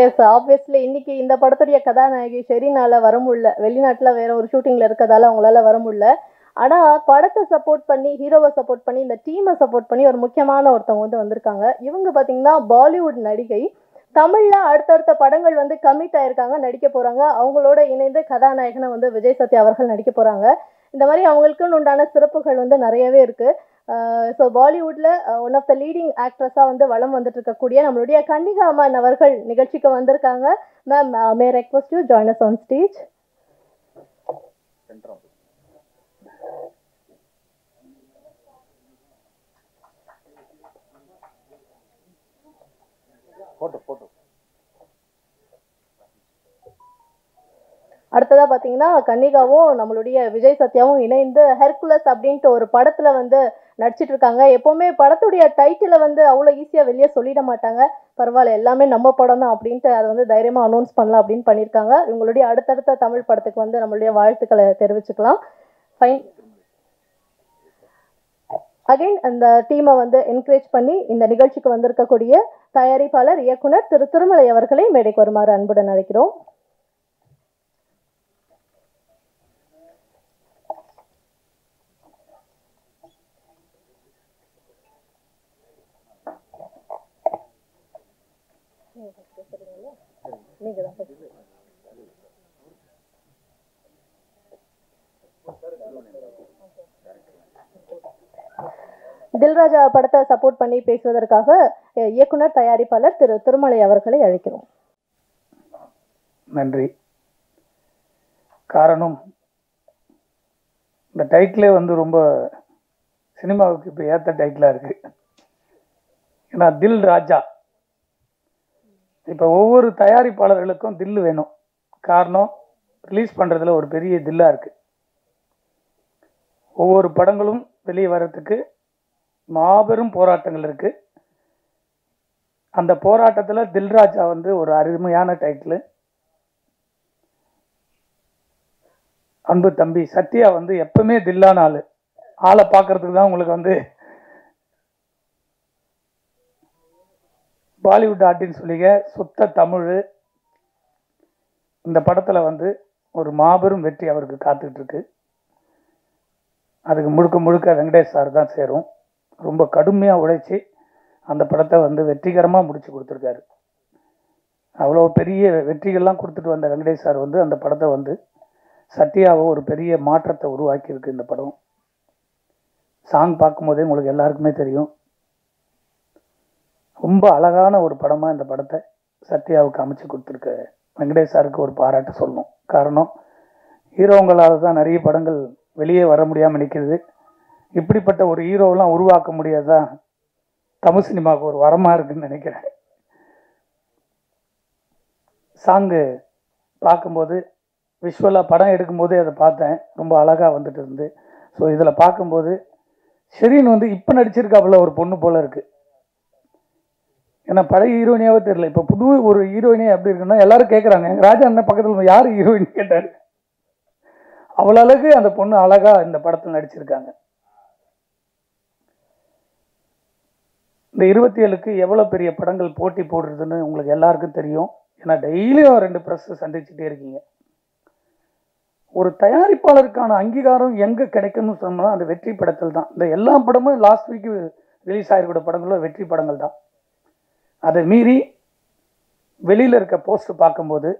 S, obviously இன்னைக்கு இந்த படத்துடைய கதாநாயகி ஷெரீனால வர முடியல. வெளிநாட்டுல வேற ஒரு ஷூட்டிங்ல இருக்கதால அவங்களால வர முடியல. ஆனா படத்தை சப்போர்ட் பண்ணி, ஹீரோவை சப்போர்ட் பண்ணி, இந்த டீமை சப்போர்ட் பண்ணி ஒரு முக்கியமான ஒருத்தவங்க வந்து வந்திருக்காங்க. இவங்க பாத்தீங்கன்னா பாலிவுட் நடிகை. தமிழ்ல அடுத்தடுத்த படங்கள் வந்து கமிட் ஆயிருக்காங்க, நடிக்க போறாங்க. அவங்களோட இணைந்து கதாநாயகனை வந்து விஜய் சத்யா அவர்கள் நடிக்க போறாங்க. இந்த மாதிரி அவங்களுக்குன்னு உண்டான சிறப்புகள் வந்து நிறையவே இருக்கு. ஸோ பாலிவுட்ல ஒன் ஆஃப் த லீடிங் ஆக்ட்ரஸா வந்து வலம் வந்துட்டு இருக்கக்கூடிய நம்மளுடைய கன்னிகா அம்மான் அவர்கள் நிகழ்ச்சிக்கு வந்திருக்காங்க. Ma'am, May request you join us on stage. அடுத்ததா பாத்தீங்கன்னா கன்னிகாவும் நம்மளுடைய விஜய் சத்யாவும் இணைந்து ஹெர்குலஸ் அப்படின்ட்டு ஒரு படத்துல வந்து நடிச்சிட்டு இருக்காங்க. எப்பவுமே படத்துடைய டைட்டில வந்து அவ்வளோ ஈஸியா வெளியே சொல்லிட மாட்டாங்க. பரவாயில்ல, எல்லாமே நம்ம படம் தான் அப்படின்ட்டு அதை வந்து தைரியமா அனௌன்ஸ் பண்ணலாம் அப்படின்னு பண்ணியிருக்காங்க. இவங்களுடைய அடுத்தடுத்த தமிழ் படத்துக்கு வந்து நம்மளுடைய வாழ்த்துக்களை தெரிவிச்சுக்கலாம். ஃபைன். அகைன் அந்த டீமை வந்து என்கரேஜ் பண்ணி இந்த நிகழ்ச்சிக்கு வந்திருக்கக்கூடிய தயாரிப்பாளர் இயக்குனர் திரு திருமலை அவர்களை மேடைக்கு வருமாறு அன்புடன் அழைக்கிறோம். தில்ராஜா படத்தை சப்போர்ட் பண்ணி பேசுவதற்காக இயக்குனர் தயாரிப்பாளர் திரு திருமலை அவர்களை அழைக்கிறோம். நன்றி. காரணம், இந்த டைட்டிலே வந்து ரொம்ப சினிமாவுக்கு இப்போ ஏற்ற டைட்டிலாக இருக்கு. ஏன்னா தில் ராஜா, இப்போ ஒவ்வொரு தயாரிப்பாளர்களுக்கும் தில்லு வேணும். காரணம், ரிலீஸ் பண்ணுறதுல ஒரு பெரிய தில்லாக இருக்குது. ஒவ்வொரு படங்களும் வெளியே வர்றதுக்கு மாபெரும் போராட்டங்கள் இருக்குது. அந்த போராட்டத்தில் தில்ராஜா வந்து ஒரு அருமையான டைட்டில். அன்பு தம்பி சத்யா வந்து எப்பவுமே தில்லான ஆளை பார்க்கறதுக்கு தான் உங்களுக்கு வந்து பாலிவுட் ஆர்டின்னு சொல்லிங்க சுத்த தமிழ். இந்த படத்தில் வந்து ஒரு மாபெரும் வெற்றி அவருக்கு காத்துக்கிட்டு இருக்கு. அதுக்கு முழுக்க முழுக்க வெங்கடேஷ் சார் தான் சேரும். ரொம்ப கடுமையாக உழைச்சி அந்த படத்தை வந்து வெற்றிகரமாக முடிச்சு கொடுத்துருக்காரு. அவ்வளோ பெரிய வெற்றிகள்லாம் கொடுத்துட்டு வந்த வெங்கடேஷ் சார் வந்து அந்த படத்தை வந்து சத்யாவை ஒரு பெரிய மாற்றத்தை உருவாக்கியிருக்கு. இந்த படம் சாங் பார்க்கும்போதே உங்களுக்கு எல்லாருக்குமே தெரியும். ரொம்ப அழகான ஒரு படமாக இந்த படத்தை சத்யாவுக்கு அமைச்சு கொடுத்துருக்க வெங்கடேஷ் சாருக்கு ஒரு பாராட்டு சொல்லணும். காரணம், ஹீரோங்களால் தான் நிறைய படங்கள் வெளியே வர முடியாமல் நிற்கிறது. இப்படிப்பட்ட ஒரு ஹீரோவெலாம் உருவாக்க முடியாதான் தமிழ் சினிமாவுக்கு ஒரு வரமாக இருக்குதுன்னு நினைக்கிறேன். சாங்கு பார்க்கும்போது விஷுவலாக படம் எடுக்கும்போதே அதை பார்த்தேன், ரொம்ப அழகாக வந்துட்டு இருந்து. ஸோ இதில் பார்க்கும்போது ஷெரீன் வந்து இப்போ நடிச்சிருக்காப்புல ஒரு பொண்ணு போல் இருக்குது. ஏன்னா பழைய ஹீரோயினியாவே தெரியல, இப்போ புது ஒரு ஹீரோயினே எப்படி இருக்குன்னா எல்லாரும் கேட்குறாங்க. எங்கள் ராஜா அண்ணன் பக்கத்தில் யார் ஹீரோயின் கேட்டார். அவ்வளோ அழகு அந்த பொண்ணு அழகாக இந்த படத்தில் நடிச்சிருக்காங்க. இந்த 27க்கு எவ்வளோ பெரிய படங்கள் போட்டி போடுறதுன்னு உங்களுக்கு எல்லாருக்கும் தெரியும். ஏன்னா டெய்லியும் 2 ப்ரெஸ் சந்திச்சுட்டே இருக்கீங்க. ஒரு தயாரிப்பாளருக்கான அங்கீகாரம் எங்கே கிடைக்கும்னு சொன்னால் அந்த வெற்றி படத்தில் தான். இந்த எல்லா படமும் லாஸ்ட் வீக் ரிலீஸ் ஆகிருக்கிற படங்களும் வெற்றி படங்கள் தான். அதை மீறி வெளியில் இருக்க போஸ்ட் பார்க்கும்போது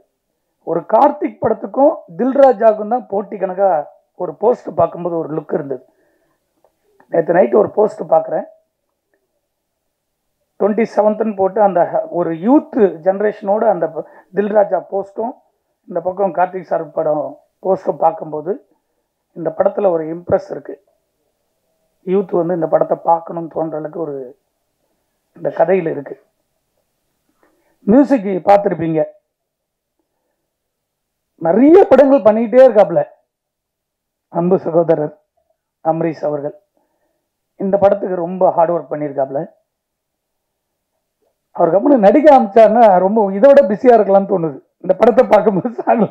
ஒரு கார்த்திக் படத்துக்கும் தில்ராஜாவுக்கும் தான் போட்டி கணக்காக ஒரு போஸ்ட் பார்க்கும்போது ஒரு லுக் இருந்தது. நேற்று நைட்டு ஒரு போஸ்ட் பார்க்குறேன், 27ன்னு போட்டு அந்த ஒரு யூத் ஜென்ரேஷனோட அந்த தில்ராஜா போஸ்ட்டும் இந்த பக்கம் கார்த்திக் சார் படம் போஸ்ட்டும் பார்க்கும்போது இந்த படத்தில் ஒரு இம்ப்ரெஸ் இருக்குது. யூத் வந்து இந்த படத்தை பார்க்கணும்னு தோன்ற அளவுக்கு ஒரு இந்த கதையில் இருக்குது. மியூசிக் பார்த்துருப்பீங்க, நிறைய படங்கள் பண்ணிக்கிட்டே இருக்காப்புல அன்பு சகோதரர் அமரீஷ் அவர்கள். இந்த படத்துக்கு ரொம்ப ஹார்ட் ஒர்க் பண்ணியிருக்காப்புல. அவருக்கு அப்புறம் நடிக்க ஆரம்பிச்சாருன்னா ரொம்ப இதை விட பிஸியாக இருக்கலாம்னு தோணுது இந்த படத்தை பார்க்கும்போது. சாங்ல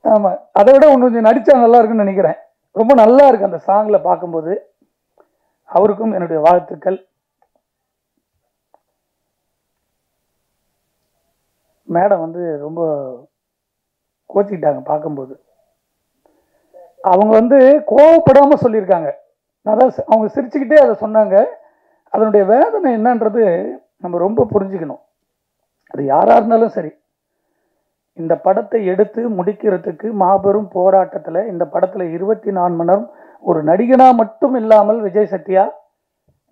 ஆமாம், அதை விட ஒன்று கொஞ்சம் நடித்தா நல்லா இருக்குன்னு நினைக்கிறேன். ரொம்ப நல்லா இருக்கு அந்த சாங்கில் பார்க்கும்போது. அவருக்கும் என்னுடைய வாழ்த்துக்கள். மேடம் வந்து ரொம்ப கோச்சிக்கிட்டாங்க பார்க்கும்போது. அவங்க வந்து கோவப்படாமல் சொல்லியிருக்காங்க. அதான் அவங்க சிரிச்சுக்கிட்டே அதை சொன்னாங்க. அதனுடைய வேதனை என்னன்றது நம்ம ரொம்ப புரிஞ்சுக்கணும். அது யாராக இருந்தாலும் சரி, இந்த படத்தை எடுத்து முடிக்கிறதுக்கு மாபெரும் போராட்டத்தில் இந்த படத்தில் 24 மணி நேரம் ஒரு நடிகனாக மட்டும் இல்லாமல் விஜய் சத்யா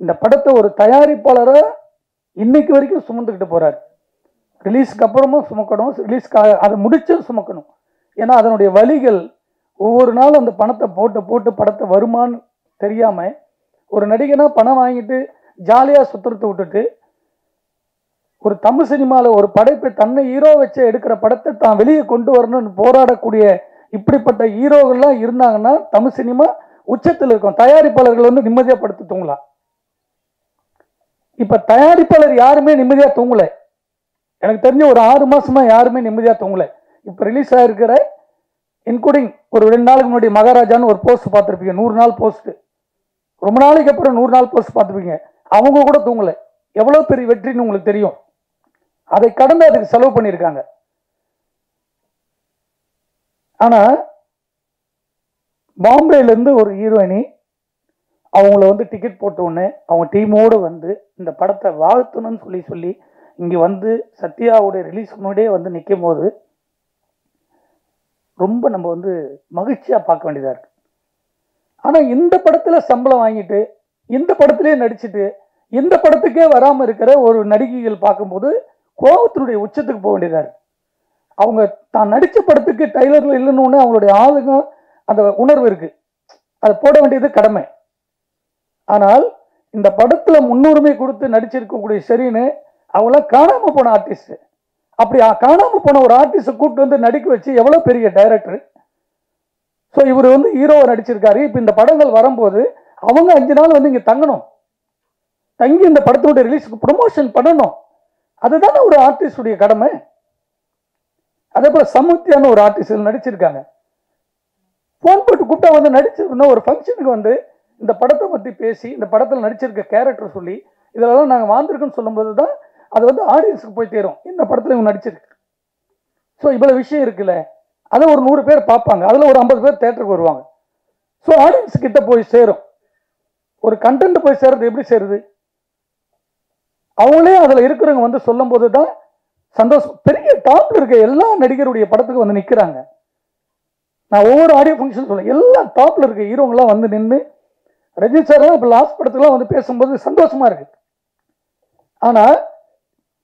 இந்த படத்தை ஒரு தயாரிப்பாளராக இன்னைக்கு வரைக்கும் சுமந்துக்கிட்டு போகிறார். ரிலீஸ்க்கு அப்புறமும் சுமக்கணும், ரிலீஸ்க்கு அதை முடிச்சும் சுமக்கணும். ஏன்னா அதனுடைய வலிகள் ஒவ்வொரு நாளும் அந்த பணத்தை போட்டு போட்டு படத்தை வருமானு தெரியாமல் ஒரு நடிகனாக பணம் வாங்கிட்டு ஜாலியாக சுற்றுறதை விட்டுட்டு ஒரு தமிழ் சினிமாவில் ஒரு படைப்பை தன்னை ஹீரோ வச்சு எடுக்கிற படத்தை தான் வெளியே கொண்டு வரணும்னு போராடக்கூடிய இப்படிப்பட்ட ஹீரோகள்லாம் இருந்தாங்கன்னா தமிழ் சினிமா உச்சத்தில் இருக்கும். தயாரிப்பாளர்கள் வந்து நிம்மதியாக படுத்து தூங்கலாம். இப்போ தயாரிப்பாளர் யாருமே நிம்மதியாக தூங்கலை. எனக்கு தெரிஞ்ச ஒரு 6 மாசமா யாருமே நிம்மதியாக தூங்கலை. இப்போ ரிலீஸ் ஆகிருக்கிற இன்க்ளூடிங் ஒரு 2 நாளுக்கு முன்னாடி மகாராஜான்னு ஒரு போஸ்ட் பார்த்துருப்பீங்க, 100 நாள் போஸ்ட். ரொம்ப நாளைக்கு அப்புறம் 100 நாள் போஸ்ட் பார்த்துருப்பீங்க. அவங்க கூட தூங்கலை. எவ்வளோ பெரிய வெற்றின்னு உங்களுக்கு தெரியும். அதை கடந்து அதுக்கு செலவு பண்ணியிருக்காங்க. ஆனா பாம்பேலேருந்து ஒரு ஹீரோயினி அவங்கள வந்து டிக்கெட் போட்ட உடனே அவங்க டீமோடு வந்து இந்த படத்தை வாழ்த்தணும்னு சொல்லி இங்கே வந்து சத்யாவுடைய ரிலீஸ் முன்னாடியே வந்து நிற்கும் போது ரொம்ப நம்ம வந்து மகிழ்ச்சியாக பார்க்க வேண்டியதாக இருக்கு. ஆனால் இந்த படத்தில் சம்பளம் வாங்கிட்டு இந்த படத்திலே நடிச்சுட்டு இந்த படத்துக்கே வராமல் இருக்கிற ஒரு நடிகைகள் பார்க்கும்போது கோபத்தினுடைய உச்சத்துக்கு போக வேண்டியதாக இருக்கு. அவங்க தான் நடித்த படத்துக்கு டைலரில் இல்லைன்னு அவங்களுடைய ஆளுங்க அந்த உணர்வு இருக்கு, அதை போட வேண்டியது கடமை. ஆனால் இந்த படத்தில் முன்னுரிமை கொடுத்து நடிச்சிருக்கக்கூடிய ஷெரீனு அவங்களாம் காணாமல் போன ஆர்டிஸ்ட். அப்படி காணாமல் போன ஒரு ஆர்டிஸ்ட்டை கூப்பிட்டு வந்து நடிக்க வச்சு எவ்வளோ பெரிய டைரக்டர். ஸோ இவர் வந்து ஹீரோவை நடிச்சிருக்காரு. இப்போ இந்த படங்கள் வரும்போது அவங்க 5 நாள் வந்து இங்கே தங்கணும், தங்கி இந்த படத்தினுடைய ரிலீஸுக்கு ப்ரொமோஷன் பண்ணணும். அதுதானே ஒரு ஆர்டிஸ்டுடைய கடமை. அதே போல சமுத்தியான ஒரு ஆர்டிஸ்ட் நடிச்சிருக்காங்க. ஃபோன் போட்டு கூப்பிட்டா வந்து நடிச்சிருந்தா ஒரு ஃபங்க்ஷனுக்கு வந்து இந்த படத்தை பற்றி பேசி இந்த படத்தில் நடிச்சிருக்க கேரக்டர் சொல்லி இதெல்லாம் நாங்கள் வாழ்ந்துருக்குன்னு சொல்லும்போது தான் அது வந்து ஆடியன்ஸுக்கு போய் தேரும், இந்த படத்தில் இவங்க நடிச்சிருக்கு. ஸோ இவ்வளோ விஷயம் இருக்குல்ல, அதை ஒரு 100 பேர் பார்ப்பாங்க, அதில் ஒரு 50 பேர் தேட்டருக்கு வருவாங்க. ஸோ ஆடியன்ஸ் கிட்ட போய் சேரும். ஒரு கண்டென்ட் போய் சேருது எப்படி சேருது? அவங்களே அதில் இருக்கிறவங்க வந்து சொல்லும் போது தான் சந்தோஷம். பெரிய டாப்ல இருக்க எல்லா நடிகருடைய படத்துக்கு வந்து நிற்கிறாங்க. நான் ஒவ்வொரு ஆடியோ ஃபங்க்ஷன் சொல்ல எல்லா டாப்ல இருக்க ஹீரோங்கெல்லாம் வந்து நின்று ரஜினி சார்லாம் இப்போ லாஸ்ட் படத்துக்குலாம் வந்து பேசும்போது சந்தோஷமா இருக்கு. ஆனால்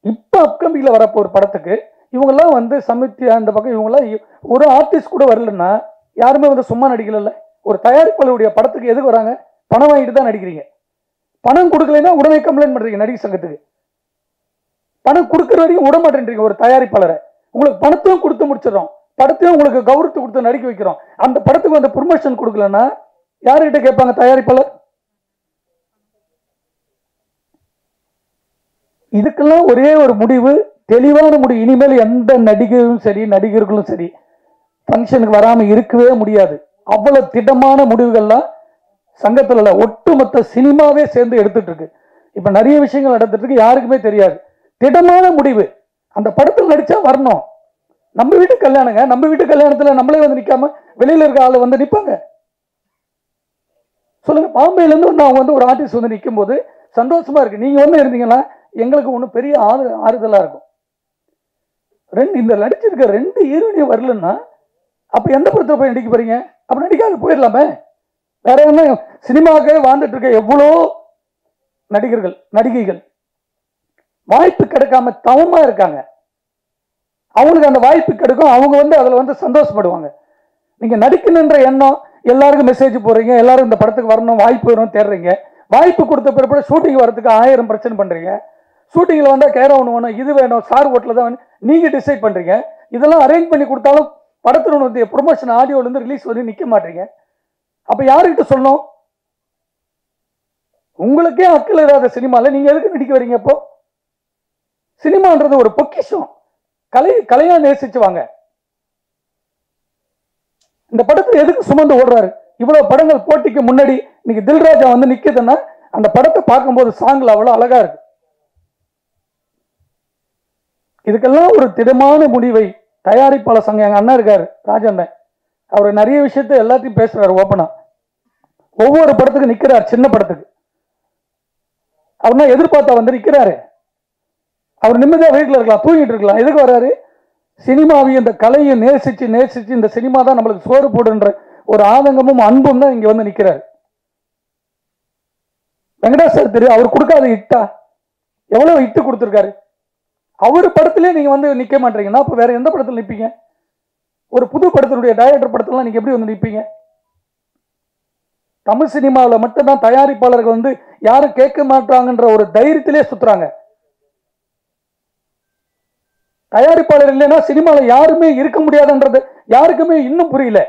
இப்போ அப்கமிங்கில் வரப்போ ஒரு படத்துக்கு இவங்கெல்லாம் வந்து சமித்தியா இந்த பக்கம் இவங்கெல்லாம் ஒரு ஆர்டிஸ்ட் கூட வரலன்னா யாருமே வந்து சும்மா நடிக்கல. ஒரு தயாரிப்பாளருடைய படத்துக்கு எதுக்கு வராங்க? பணம் வாங்கிட்டு தான் நடிக்கிறீங்க. பணம் கொடுக்கலைன்னா உடனே கம்ப்ளைண்ட் பண்றீங்க நடிகர் சங்கத்துக்கு. பணம் கொடுக்குற வரைக்கும் விட மாட்டேன்றீங்க ஒரு தயாரிப்பாளரை. உங்களுக்கு பணத்தையும் கொடுத்து முடிச்சிடறோம், படத்தையும் உங்களுக்கு கௌரவத்தை கொடுத்து நடிக்க வைக்கிறோம். அந்த படத்துக்கு வந்து ப்ரொமோஷன் கொடுக்கலன்னா யாருக்கிட்ட கேட்பாங்க தயாரிப்பாளர்? இதுக்கெல்லாம் ஒரே ஒரு முடிவு, தெளிவான முடிவு. இனிமேல் எந்த நடிகரும் சரி நடிகர்களும் சரி ஃபங்க்ஷனுக்கு வராமல் இருக்கவே முடியாது. அவ்வளவு திடமான முடிவுகள்லாம் சங்கத்தில் ஒட்டுமொத்த சினிமாவே சேர்ந்து எடுத்துட்டு இருக்கு. இப்ப நிறைய விஷயங்கள் நடந்துட்டு இருக்கு, யாருக்குமே தெரியாது. திடமான முடிவு. அந்த படத்தில் நடிச்சா வரணும். நம்ம வீட்டு கல்யாணங்க, நம்ம வீட்டு கல்யாணத்துல நம்மளே வந்து நிக்காம வெளியில இருக்க ஆளு வந்து நிப்பாங்க சொல்லுங்க. பாம்பேல இருந்து அவங்க வந்து ஒரு ஆர்டிஸ்ட் வந்து நிற்கும் போது சந்தோஷமா இருக்கு. நீங்க வந்து இருந்தீங்கன்னா எங்களுக்கு ஒன்றும் பெரிய ஆறுதலா இருக்கும். இந்த நடிச்சிருக்க 2 ஹீரோயினியும் வரலன்னா அப்ப எந்த படத்துல போய் நடிக்க போறீங்க? அப்ப நடிக்காது போயிடலாமே. வேற என்ன சினிமாவுக்கே வாழ்ந்துட்டு இருக்க எவ்வளோ நடிகர்கள் நடிகைகள் வாய்ப்பு கிடைக்காம தவமா இருக்காங்க. அவங்களுக்கு அந்த வாய்ப்பு கிடைக்கும், அவங்க வந்து அதுல வந்து சந்தோஷப்படுவாங்க. நீங்க நடிக்கணுன்ற எண்ணம், எல்லாருக்கும் மெசேஜ் போடுறீங்க, எல்லாரும் இந்த படத்துக்கு வரணும், வாய்ப்பு வரும் தேடுறீங்க. வாய்ப்பு கொடுத்த பிறகு ஷூட்டிங் வரதுக்கு 1000 பிரச்சனை பண்றீங்க. ஷூட்டிங்ல வந்தா கேர ஒன்று வேணும், இது வேணும், சார் ஹோட்டல தான் நீங்க டிசைட் பண்றீங்க. இதெல்லாம் அரேஞ்ச் பண்ணி கொடுத்தாலும் படத்துல வந்து ப்ரொமோஷன் ஆடியோல இருந்து ரிலீஸ் வந்து நிக்க மாட்டீங்க. அப்ப யாருக்கிட்ட சொல்லணும்? உங்களுக்கே அக்கல் இல்லாத சினிமால நீங்க எதுக்கு நடிக்க வரீங்க? அப்போ சினிமான்றது ஒரு பொக்கிஷம், கலையா நேசிச்சுவாங்க. இந்த படத்தை எதுக்கு சுமந்து ஓடுறாரு? இவ்வளவு படங்கள் போட்டிக்கு முன்னாடி இன்னைக்கு தில்ராஜா வந்து நிக்குதுன்னா அந்த படத்தை பார்க்கும்போது சாங்ல அவ்வளவு அழகா இருக்கு. இதுக்கெல்லாம் ஒரு திடமான முடிவை தயாரிப்பாளர் சங்கம், எங்கள் அண்ணன் இருக்கார் ராஜண்ணன், அவர் நிறைய விஷயத்த எல்லாத்தையும் பேசுறாரு ஓப்பனா. ஒவ்வொரு படத்துக்கு நிற்கிறார், சின்ன படத்துக்கு அவர்னா எதிர்பார்த்தா வந்து நிற்கிறாரு. அவர் நிம்மதியாக வீட்டில் இருக்கலாம், தூங்கிட்டு இருக்கலாம். எதுக்கு வர்றாரு? சினிமாவையும் இந்த கலையை நேசிச்சு நேசிச்சு இந்த சினிமா தான் நம்மளுக்கு சோறு போடுன்ற ஒரு ஆதங்கமும் அன்பும் தான் இங்க வந்து நிற்கிறாரு. வெங்கடேஷ் சார் தெரியும், அவர் கொடுக்காத இட்டா எவ்வளவு இட்டு கொடுத்துருக்காரு. அவர் படத்திலே நீங்க வந்து நிக்க மாட்டீங்கன்னா அப்ப வேற எந்த படத்தில் நிற்பீங்க? ஒரு புது படத்தினுடைய டைரக்டர் படத்துல நீங்க எப்படி வந்து நிற்பீங்க? தமிழ் சினிமாவில் மட்டும்தான் தயாரிப்பாளர்கள் வந்து யாரும் கேட்க மாட்டாங்கன்ற ஒரு தைரியத்திலே சுத்துறாங்க. தயாரிப்பாளர் இல்லைன்னா சினிமாவில் யாருமே இருக்க முடியாதுன்றது யாருக்குமே இன்னும் புரியல.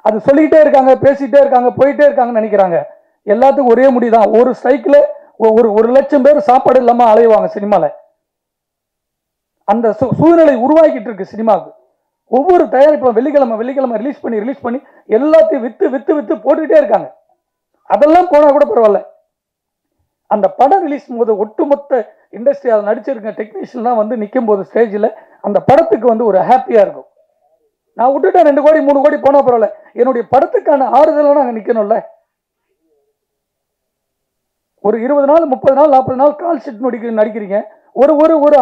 அது சொல்லிக்கிட்டே இருக்காங்க, பேசிட்டே இருக்காங்க, போயிட்டே இருக்காங்கன்னு நினைக்கிறாங்க. எல்லாத்துக்கும் ஒரே முடிதான். ஒரு ஸ்ட்ரைக்கில் ஒரு லட்சம் பேர் சாப்பாடு இல்லாம அலைவாங்க சினிமால. அந்த சூழ்நிலை உருவாக்கிட்டு இருக்கு சினிமாவுக்கு. ஒவ்வொரு தயாரிப்பும் வெள்ளிக்கிழமை ரிலீஸ் பண்ணி எல்லாத்தையும் வித்து வித்து வித்து போட்டுக்கிட்டே இருக்காங்க. அதெல்லாம் போனா கூட பரவாயில்ல. அந்த படம் ரிலீஸ் போது ஒட்டுமொத்த இண்டஸ்ட்ரி அதை நடிச்சிருக்க டெக்னீஷியன்லாம் வந்து நிற்கும் போது ஸ்டேஜில் அந்த படத்துக்கு வந்து ஒரு ஹாப்பியா இருக்கும். நான் விட்டுட்டேன் 2 கோடி 3 கோடி போனா பரவாயில்ல, என்னுடைய படத்துக்கான ஆறுதலாக நாங்கள் நிற்கணும்ல. ஒரு 20 நாள் 30 நாள் 40 நாள் கால் ஷீட் நடிக்கிறீங்க. ஒரு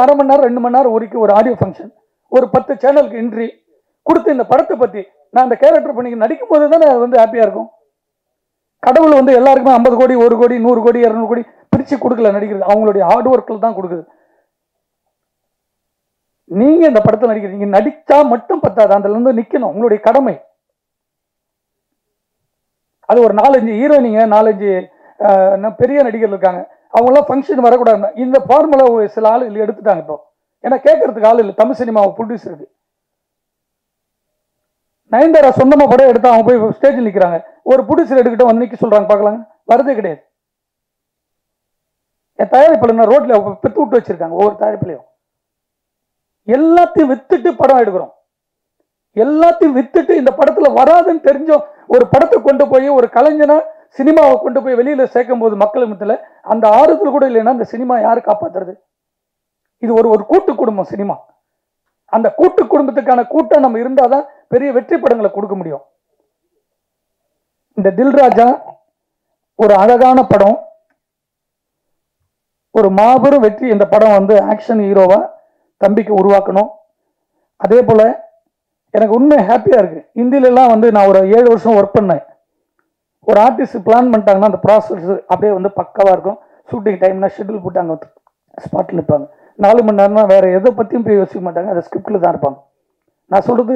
அரை மணி நேரம் 2 மணி நேரம் ஒரு ஆடியோ ஃபங்க்ஷன், ஒரு 10 சேனலுக்கு என்ட்ரி கொடுத்து இந்த படத்தை பற்றி நான் அந்த கேரக்டர் பண்ணி நடிக்கும் போது தானே அது வந்து ஹாப்பியாக இருக்கும். கடவுள் வந்து எல்லாருக்குமே 50 கோடி 1 கோடி 100 கோடி 200 கோடி பிரித்து கொடுக்கல நடிக்கிறது, அவங்களுடைய ஹார்ட் ஒர்க்கில் தான் கொடுக்குது. நீங்க இந்த படத்தில் நடிக்கிறீங்க, நடிச்சா மட்டும் பத்தாது, அதுல இருந்து நிக்கணும், உங்களுடைய கடமை. அது ஒரு 4-5 ஹீரோயினிங்க 4-5 பெரிய நடிகர்கள் இருக்காங்க, அவங்களாம் ஃபங்க்ஷன் வரக்கூடாது. இந்த ஃபார்முலா சில ஆள் எடுத்துட்டாங்க இப்போ. ஏன்னா கேட்கறதுக்கு ஆள் இல்லை. தமிழ் சினிமா ப்ரொடியூசருக்கு நயன்தாரா சொந்தமா படம் எடுத்து அவங்க போய் ஸ்டேஜில் நிற்கிறாங்க. ஒரு ப்ரொடியூசர் எடுக்கிட்ட வந்து நிற்க சொல்றாங்க, பார்க்கலாங்க, வரதே கிடையாது. என் தயாரிப்பாளர் ரோட்ல பெத்து விட்டு வச்சிருக்காங்க. ஒவ்வொரு தயாரிப்புலையும் எல்லாத்தையும் வித்துட்டு படம் எடுக்கிறோம். எல்லாத்தையும் வித்துட்டு இந்த படத்துல வராதுன்னு தெரிஞ்சோம் ஒரு படத்தை கொண்டு போய் ஒரு கலைஞனா சினிமாவை கொண்டு போய் வெளியில சேர்க்கும் போது மக்கள் மத்தியில அந்த ஆறுதல் கூட இல்லைன்னா அந்த சினிமா யாரு காப்பாத்துறது? இது ஒரு கூட்டு குடும்பம் சினிமா. அந்த கூட்டு குடும்பத்துக்கான கூட்டம் நம்ம இருந்தாதான் பெரிய வெற்றி படங்களை கொடுக்க முடியும். இந்த தில்ராஜா ஒரு அழகான படம், ஒரு மாபெரும் வெற்றி. இந்த படம் வந்து ஆக்ஷன் ஹீரோவா தம்பிக்கு உருவாக்கணும். அதே போல எனக்கு உண்மை ஹாப்பியா இருக்கு. ஹிந்திலெல்லாம் வந்து நான் ஒரு 7 வருஷம் ஒர்க் பண்ணேன். ஒரு ஆர்டிஸ்ட் பிளான் பண்ணிட்டாங்கன்னா அந்த ப்ராசஸ் அப்படியே வந்து பக்கவா இருக்கும். ஷூட்டிங் டைம்னா ஷெட்யூல் போட்டாங்க, ஸ்பாட்டில் இருப்பாங்க. 4 மணி நேரம்னா வேற எதை பற்றியும் போய் யோசிக்க மாட்டாங்க, அதை ஸ்கிரிப்டில் தான் இருப்பாங்க. நான் சொல்றது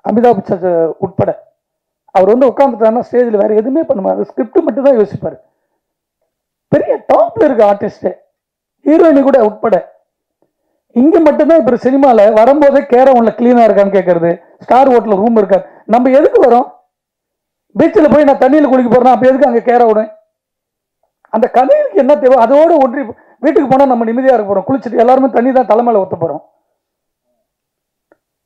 அமிதாப் பச்சன் உட்பட. அவர் வந்து உட்காந்துட்டாருன்னா ஸ்டேஜில் வேற எதுவுமே பண்ண மாட்டார், ஸ்கிரிப்ட் மட்டும் தான் யோசிப்பார். பெரிய டாப்ல இருக்க ஆர்டிஸ்ட், ஹீரோயினி கூட உட்பட. இங்க மட்டும்தான் இப்ப சினிமால வரும்போதே கேரம் உள்ள கிளீனா இருக்கான்னு கேட்கறது, ஸ்டார் ஹோட்டல் ரூம் இருக்காது. நம்ம எதுக்கு வரோம்? பீச்சில் போய் நான் தண்ணியில் குளிக்க போறேன், அப்ப எதுக்கு அங்கே கேர விடும்? அந்த கதைக்கு என்ன தேவை அதோட ஒன்றி வீட்டுக்கு போனா நம்ம நிம்மதியா இருக்க போறோம். குளிச்சுட்டு எல்லாருமே தண்ணி தான் தலைமையில ஊத்த போறோம்.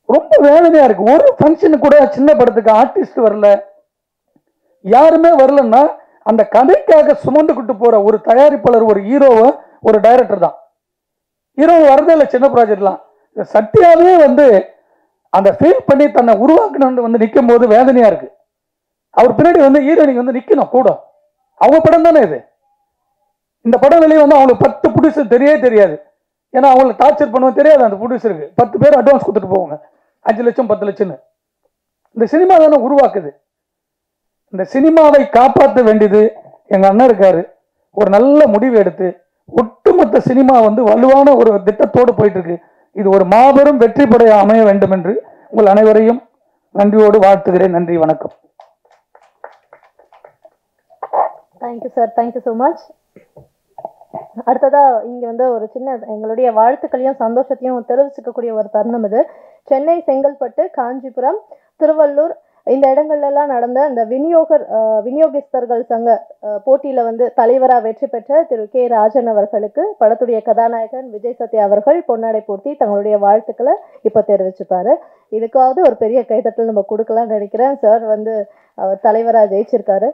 ரொம்ப வேதனையா இருக்கு. ஒரு ஃபங்க்ஷனு கூட சின்ன படத்துக்கு ஆர்டிஸ்ட் வரல, யாருமே வரலன்னா அந்த கதைக்காக சுமந்துக்கிட்டு போற ஒரு தயாரிப்பாளர், ஒரு ஹீரோவை, ஒரு டைரக்டர் தான். ஹீரோ வரதே இல்லை சின்ன ப்ராஜெக்ட்லாம். சத்யாவே வந்து அந்த ஃபீல் பண்ணி தன்னை உருவாக்கணும்னு வந்து நிற்கும் போது வேதனையா இருக்கு. அவர் பின்னாடி வந்து ஹீரோயினிக்கு வந்து நிற்கணும் கூட. அவங்க படம் தானே இது. இந்த படம் வெளியே வந்து அவங்களுக்கு 10 ப்ரொடியூசர் தெரியாது. ஏன்னா அவங்களை டார்ச்சர் பண்ணுவோம் தெரியாது. அந்த ப்ரொடியூசருக்கு 10 பேர் அட்வான்ஸ் கொடுத்துட்டு போவாங்க, 5 லட்சம் 10 லட்சம்னு. இந்த சினிமா தானே உருவாக்குது. இந்த சினிமாவை காப்பாற்ற வேண்டியது எங்க அண்ணன் இருக்காரு. ஒரு நல்ல முடிவு எடுத்து ஒட்டுமொத்த சினிமா வந்து வலுவான ஒரு திட்டத்தோடு போயிட்டு இருக்கு. இது ஒரு மாபெரும் வெற்றி படைய அமைய வேண்டும் என்று உங்கள் அனைவரையும் நன்றியோடு வாழ்த்துகிறேன். நன்றி, வணக்கம். Thank you sir, thank you so much. அடுத்ததா இங்க வந்து ஒரு சின்ன எங்களுடைய வாழ்த்துக்களையும் சந்தோஷத்தையும் தெரிவிச்சுக்கக்கூடிய ஒரு தருணம் இது. சென்னை, செங்கல்பட்டு, காஞ்சிபுரம், திருவள்ளூர் இந்த இடங்கள்லாம் நடந்த இந்த விநியோகஸ்தர்கள் சங்க போட்டியில வந்து தலைவரா வெற்றி பெற்ற திரு கே ராஜன் அவர்களுக்கு படத்துடைய கதாநாயகன் விஜய் சத்யா அவர்கள் பொன்னாடை போர்த்தி தங்களுடைய வாழ்த்துக்களை இப்ப தெரிவிச்சுப்பாரு. இதுக்காவது ஒரு பெரிய கைதட்டல் நம்ம கொடுக்கலாம்னு நினைக்கிறேன். சார் வந்து அவர் தலைவரா ஜெயிச்சிருக்காரு.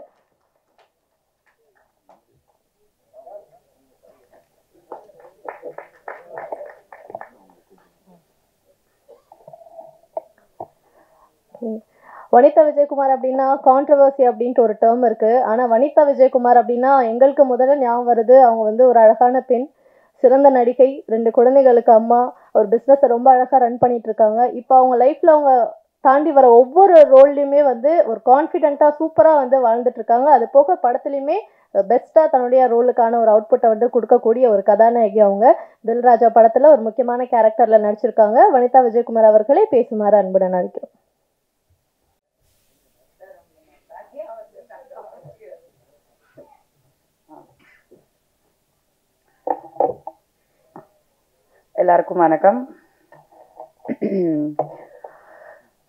வனிதா விஜயகுமார் அப்படின்னா கான்ட்ரவர்சி அப்படின்ட்டு ஒரு டேர்ம் இருக்கு. ஆனா வனிதா விஜயகுமார் அப்படின்னா எங்களுக்கு முதல்ல ஞாபகம் வருது, அவங்க வந்து ஒரு அழகான பெண், சிறந்த நடிகை, 2 குழந்தைகளுக்கு அம்மா, ஒரு பிஸ்னஸை ரொம்ப அழகா ரன் பண்ணிட்டு இருக்காங்க. இப்போ அவங்க லைஃப்ல அவங்க தாண்டி வர ஒவ்வொரு ரோல்லையுமே வந்து ஒரு கான்ஃபிடென்ட்டா சூப்பரா வந்து வாழ்ந்துட்டு இருக்காங்க. அது போக படத்துலையுமே பெஸ்ட்டா தன்னுடைய ரோலுக்கான ஒரு அவுட்புட்டை வந்து கொடுக்கக்கூடிய ஒரு கதாநாயகி அவங்க. தில் ராஜா படத்துல ஒரு முக்கியமான கேரக்டர்ல நடிச்சிருக்காங்க. வனிதா விஜயகுமார் அவர்களை பேசுமாறு அன்புடன் அழைக்கிறோம். எல்லாருக்கும் வணக்கம்.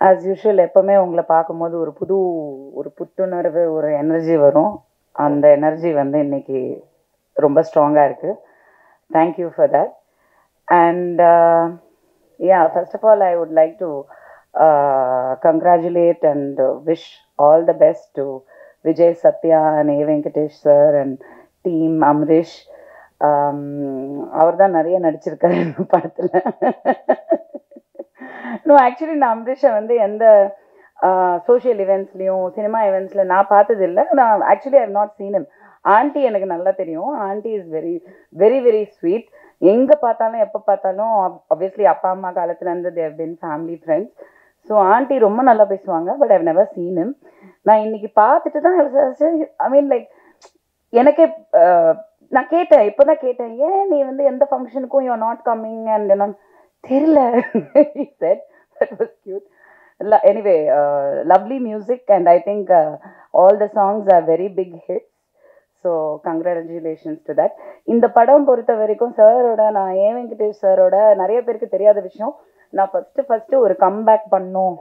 ஆஸ் யூஷுவல் எப்போவுமே உங்களை பார்க்கும்போது ஒரு புத்துணர்வு, ஒரு எனர்ஜி வரும். அந்த எனர்ஜி வந்து இன்னைக்கு ரொம்ப ஸ்ட்ராங்காக இருக்குது. Thank you for that. And first of all I would like to congratulate and wish all the best to Vijay, Satya and A. Venkatesh sir and team Amrish. அவர் தான் நிறைய நடிச்சிருக்காரு படத்தில். நோ, ஆக்சுவலி நான் அம்ரிஷை வந்து எந்த சோஷியல் இவெண்ட்ஸ்லையும் சினிமா இவெண்ட்ஸில் நான் பார்த்ததில்லை. நான் actually I have not seen him. Aunty எனக்கு நல்லா தெரியும். Aunty is very very very sweet. எங்கே பார்த்தாலும் எப்போ பார்த்தாலும் ஆப்வியஸ்லி அப்பா அம்மா காலத்துலேருந்து they've been family friends. So aunty ரொம்ப நல்லா பேசுவாங்க. But I've never seen him. நான் இன்னைக்கு பார்த்துட்டு தான் ஐ மீன் லைக் எனக்கே நான் கேட்டேன், இப்போ தான் கேட்டேன், ஏன் நீ வந்து எந்த ஃபங்க்ஷனுக்கும் you are not coming and என்ன தெரியல. That was cute. Anyway lovely music and I think all the songs are very big hits. So congratulations to that. இந்த படம் பொறுத்த வரைக்கும் சாரோட, நான் ஏ வெங்கடேஷ் சாரோட நிறைய பேருக்கு தெரியாத விஷயம், நான் ஃபஸ்ட்டு ஒரு கம்பேக் பண்ணணும்,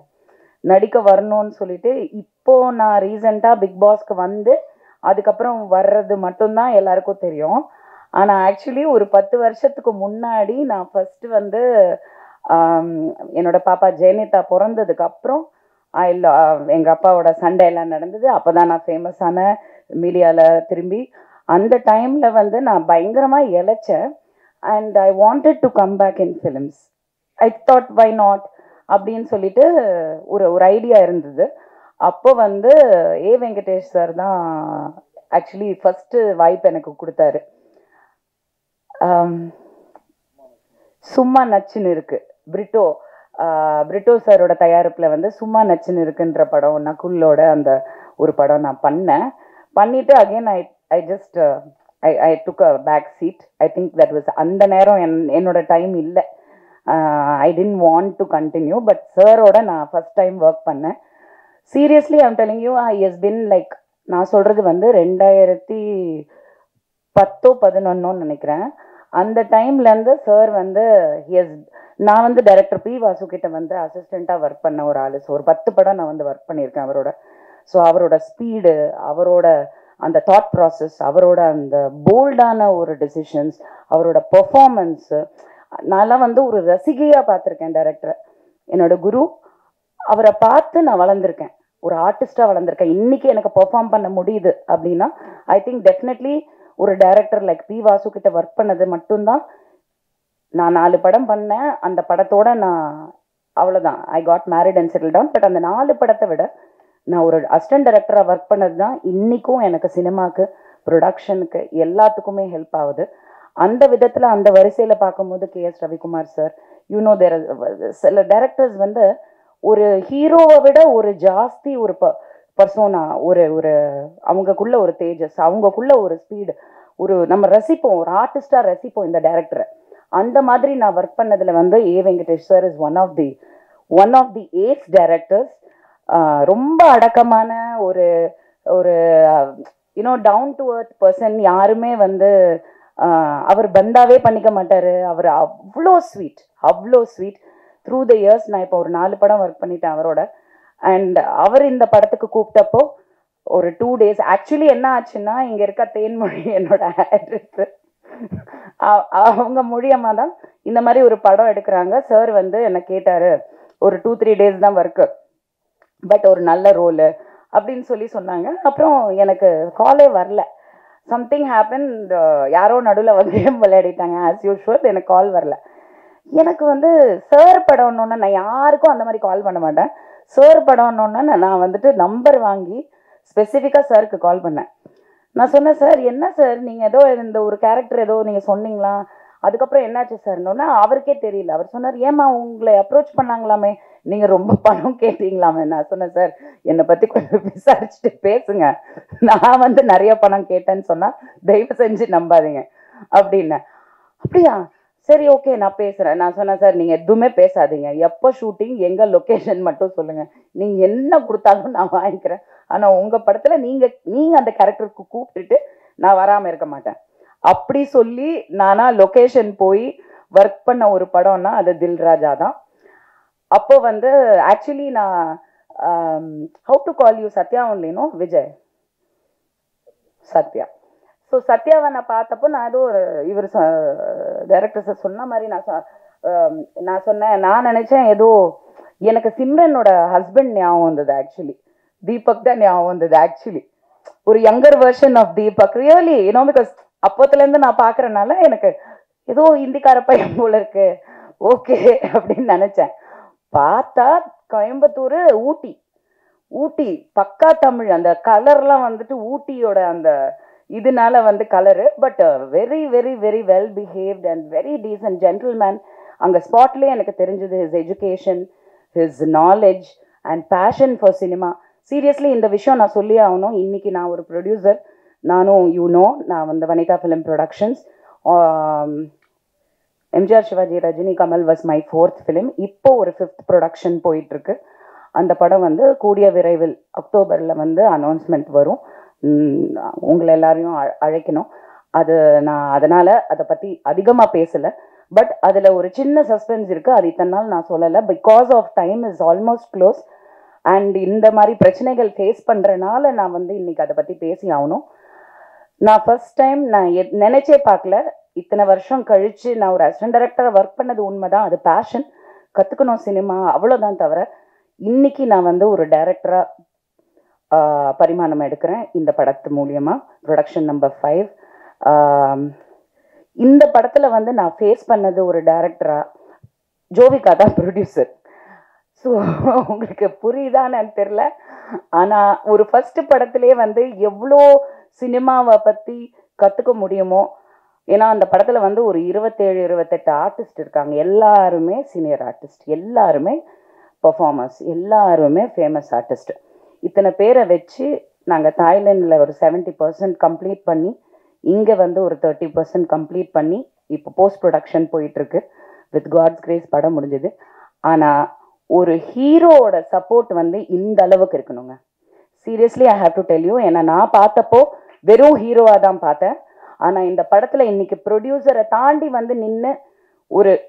நடிக்க வரணும்னு சொல்லிட்டு இப்போ நான் ரீசெண்டாக பிக் பாஸ்க்கு வந்து அதுக்கப்புறம் வர்றது மட்டும்தான் எல்லாருக்கும் தெரியும். ஆனால் ஆக்சுவலி ஒரு 10 வருஷத்துக்கு முன்னாடி நான் ஃபஸ்ட்டு வந்து என்னோட பாப்பா ஜெயனிதா பிறந்ததுக்கு அப்புறம் எங்கள் அப்பாவோட சண்டை எல்லாம் நடந்தது. அப்போ தான் நான் ஃபேமஸான மீடியாவில் திரும்பி அந்த டைமில் வந்து நான் பயங்கரமாக இழைச்சேன். And I wanted to come back in films. I thought why not அப்படின்னு சொல்லிட்டு ஒரு ஐடியா இருந்தது. அப்போ வந்து ஏ வெங்கடேஷ் சார் தான் ஆக்சுவலி ஃபஸ்ட்டு வாய்ப்பு எனக்கு கொடுத்தாரு. சும்மா நச்சுன்னு இருக்கு, பிரிட்டோ சாரோட தயாரிப்பில் வந்து சும்மா நச்சுன்னு இருக்குன்ற படம், நகுலோட அந்த ஒரு படம் நான் பண்ணிட்டு again I just I took a back seat. I think that was அந்த நேரம் என்னோட டைம் இல்லை. I didn't want to continue. But சாரோட நான் ஃபஸ்ட் டைம் ஒர்க் பண்ணேன். Seriously I'm telling you, I has been like, நான் சொல்கிறது வந்து 2010-11 நினைக்கிறேன். அந்த டைம்லேருந்து சார் வந்து நான் வந்து டைரக்டர் பி வாசு கிட்ட வந்து அசிஸ்டண்ட்டாக ஒர்க் பண்ண ஒரு ஆள். ஸோ ஒரு 10 படம் நான் வந்து ஒர்க் பண்ணியிருக்கேன் அவரோட. ஸோ அவரோட ஸ்பீடு, அவரோட அந்த தாட் ப்ராசஸ், அவரோட அந்த போல்டான ஒரு டெசிஷன்ஸ், அவரோட பெர்ஃபார்மன்ஸு, நான்லாம் வந்து ஒரு ரசிகையாக பார்த்துருக்கேன் டைரக்டரை. என்னோட குரு, அவரை பார்த்து நான் வளர்ந்துருக்கேன், ஒரு ஆர்டிஸ்டாக வளர்ந்துருக்கேன். இன்றைக்கி எனக்கு பெர்ஃபார்ம் பண்ண முடியுது அப்படின்னா ஐ திங்க் டெஃபினெட்லி ஒரு டைரக்டர் லைக் பி வாசு கிட்ட ஒர்க் பண்ணது மட்டும்தான். நான் 4 படம் பண்ணேன். அந்த படத்தோட நான் அவ்வளோதான், I got married and settle down. But அந்த 4 படத்தை விட நான் ஒரு அசிஸ்டன்ட் டைரக்டராக ஒர்க் பண்ணது தான் இன்றைக்கும் எனக்கு சினிமாவுக்கு, ப்ரொடக்ஷனுக்கு, எல்லாத்துக்குமே ஹெல்ப் ஆகுது. அந்த விதத்தில் அந்த வரிசையில் பார்க்கும்போது கேஎஸ் ரவிக்குமார் சார், யூனோ தேர் சில டைரக்டர்ஸ் வந்து ஒரு ஹீரோவை விட ஒரு ஜாஸ்தி ஒரு பர்சோனா, ஒரு அவங்கக்குள்ள ஒரு தேஜஸ், அவங்கக்குள்ள ஒரு ஸ்பீடு, ஒரு நம்ம ரசிப்போம், ஒரு ஆர்டிஸ்டாக ரசிப்போம் இந்த டைரக்டரை. அந்த மாதிரி நான் ஒர்க் பண்ணதில் வந்து A Venkatesh sir is one of the ace directors. ரொம்ப அடக்கமான ஒரு you know down to earth person. யாருமே வந்து அவர் பந்தாவே பண்ணிக்க மாட்டார். அவர் அவ்வளோ ஸ்வீட். த்ரூ த இயர்ஸ் நான் இப்போ ஒரு 4 படம் ஒர்க் பண்ணிட்டேன் அவரோட. அண்ட் அவர் இந்த படத்துக்கு கூப்பிட்டப்போ ஒரு 2 days ஆக்சுவலி என்ன ஆச்சுன்னா, இங்கே இருக்க தேன்மொழி என்னோட ஆட்ரஸ், அவங்க மூலியமாக தான் இந்த மாதிரி ஒரு படம் எடுக்கிறாங்க. சார் வந்து என்னை கேட்டார், ஒரு 2-3 days தான் ஒர்க்கு, பட் ஒரு நல்ல ரோலு அப்படின்னு சொன்னாங்க. அப்புறம் எனக்கு காலே வரல. சம்திங் ஹேப்பன், யாரோ நடுவில் வந்து விளையாடிட்டாங்க ஆஸ் யூஷுவல். எனக்கு கால் வரல. எனக்கு வந்து சார் படம்னோன்னா நான் யாருக்கும் அந்த மாதிரி கால் பண்ண மாட்டேன். சார் படம்னோன்னா நான் வந்துட்டு நம்பர் வாங்கி ஸ்பெசிஃபிக்காக சாருக்கு கால் பண்ணேன். நான் சொன்னேன், சார் என்ன சார் நீங்கள் ஏதோ இந்த ஒரு கேரக்டர் ஏதோ நீங்கள் சொன்னீங்களா, அதுக்கப்புறம் என்னாச்சு சார்னோன்னா அவருக்கே தெரியல. அவர் சொன்னார், ஏம்மா உங்களை அப்ரோச் பண்ணாங்களாமே, நீங்கள் ரொம்ப பணம் கேட்டீங்களாமே. நான் சொன்னேன், சார் என்னை பற்றி கொஞ்சம் விசாரிச்சுட்டு பேசுங்க, நான் வந்து நிறைய பணம் கேட்டேன்னு சொன்னால் தயவு செஞ்சு நம்பாதீங்க அப்படின்னேன். அப்படியா, சரி ஓகே நான் பேசுகிறேன். நான் சொன்னேன், சார் நீங்கள் எதுவுமே பேசாதீங்க, எப்போ ஷூட்டிங் எங்கள் லொக்கேஷன் மட்டும் சொல்லுங்கள், நீங்கள் என்ன கொடுத்தாலும் நான் வாங்கிக்கிறேன். ஆனால் உங்கள் படத்தில் நீங்கள் அந்த கேரக்டருக்கு கூப்பிட்டுட்டு நான் வராமல் இருக்க மாட்டேன் அப்படி சொல்லி நானா லொக்கேஷன் போய் ஒர்க் பண்ண ஒரு படம்னா அது தில் ராஜா தான். அப்போ வந்து ஆக்சுவலி நான் how to call you Sathya ஒன்லினோ விஜய் சத்யா. ஸோ சத்யாவை நான் பார்த்தப்போ நான் ஏதோ ஒரு இவர் டைரக்டர் சார் சொன்ன மாதிரி நான் சொன்னேன், நான் நினச்சேன் ஏதோ எனக்கு சிம்ரனோட ஹஸ்பண்ட் ஞாபகம் வந்தது. ஆக்சுவலி தீபக் தான் ஞாபகம் வந்தது. ஆக்சுவலி ஒரு younger version of Deepak really you know, because அப்போத்துலேருந்து நான் பார்க்குறனால எனக்கு ஏதோ ஹிந்திக்கார பையன் போல இருக்கு ஓகே அப்படின்னு நினச்சேன். பார்த்தா கோயம்புத்தூர் ஊட்டி பக்கா தமிழ். அந்த கலர்லாம் வந்துட்டு ஊட்டியோட அந்த இதனால வந்து colour, but very very very well behaved and very decent gentleman. அங்கே ஸ்பாட்லேயே எனக்கு தெரிஞ்சது his education, his knowledge and passion for cinema. Seriously இந்த விஷயம் நான் சொல்லி ஆகணும். இன்னைக்கு நான் ஒரு ப்ரொடியூசர், நானும் நான் வந்து Vanitha film productions, MGR Sivaji Rajini Kamal was my 4th film. இப்போ ஒரு 5th ப்ரொடக்ஷன் போயிட்டுருக்கு. அந்த படம் வந்து கூடிய விரைவில் அக்டோபரில் வந்து அனௌன்ஸ்மெண்ட் வரும். உங்களை எல்லாரையும் அழைக்கணும். அது நான் அதனால் அதை பற்றி அதிகமாக பேசலை. பட் அதில் ஒரு சின்ன சஸ்பென்ஸ் இருக்குது, அது இத்தனை நாள் நான் சொல்லலை. Because of time is almost close and இந்த மாதிரி பிரச்சனைகள் ஃபேஸ் பண்ணுறனால நான் வந்து இன்னைக்கு அதை பற்றி பேசி ஆகணும். நான் ஃபர்ஸ்ட் டைம் நான் நினைச்சே பார்க்கல, இத்தனை வருஷம் கழிச்சு நான் ஒரு அசிஸ்டன்ட் டைரக்டராக ஒர்க் பண்ணது உண்மைதான், அது பேஷன், கற்றுக்கணும் சினிமா அவ்வளோதான். தவிர இன்னைக்கு நான் வந்து ஒரு டைரக்டராக பரிமாணம் எடுக்கிறேன் இந்த படத்து மூலியமா. Production number 5. இந்த படத்தில் வந்து நான் ஃபேஸ் பண்ணது ஒரு டைரக்டராக, ஜோவிகா தான் ப்ரொடியூசர். ஸோ உங்களுக்கு புரியுதான்னு தெரில. ஆனால் ஒரு ஃபஸ்ட்டு படத்துலேயே வந்து எவ்வளோ சினிமாவை பற்றி கற்றுக்க முடியுமோ. ஏன்னா அந்த படத்தில் வந்து ஒரு 27-28 ஆர்டிஸ்ட் இருக்காங்க. எல்லாருமே சீனியர் ஆர்டிஸ்ட், எல்லாருமே பர்ஃபார்மர்ஸ், எல்லாருமே ஃபேமஸ் ஆர்டிஸ்ட். இத்தனை பேரை வச்சு நாங்கள் தாய்லாண்டில் ஒரு 70% கம்ப்ளீட் பண்ணி, இங்கே வந்து ஒரு 30% கம்ப்ளீட் பண்ணி இப்போ போஸ்ட் ப்ரொடக்ஷன் போயிட்டுருக்கு. வித் காட்ஸ் கிரேஸ் படம் முடிஞ்சது. ஆனால் ஒரு ஹீரோவோட சப்போர்ட் வந்து இந்த அளவுக்கு இருக்கணுங்க. Seriously I have to tell you. ஏன்னா நான் பார்த்தப்போ வெறும் ஹீரோவாக தான் பார்த்தேன். ஆனால் இந்த படத்தில் இன்னைக்கு ப்ரொடியூசரை தாண்டி வந்து நின்று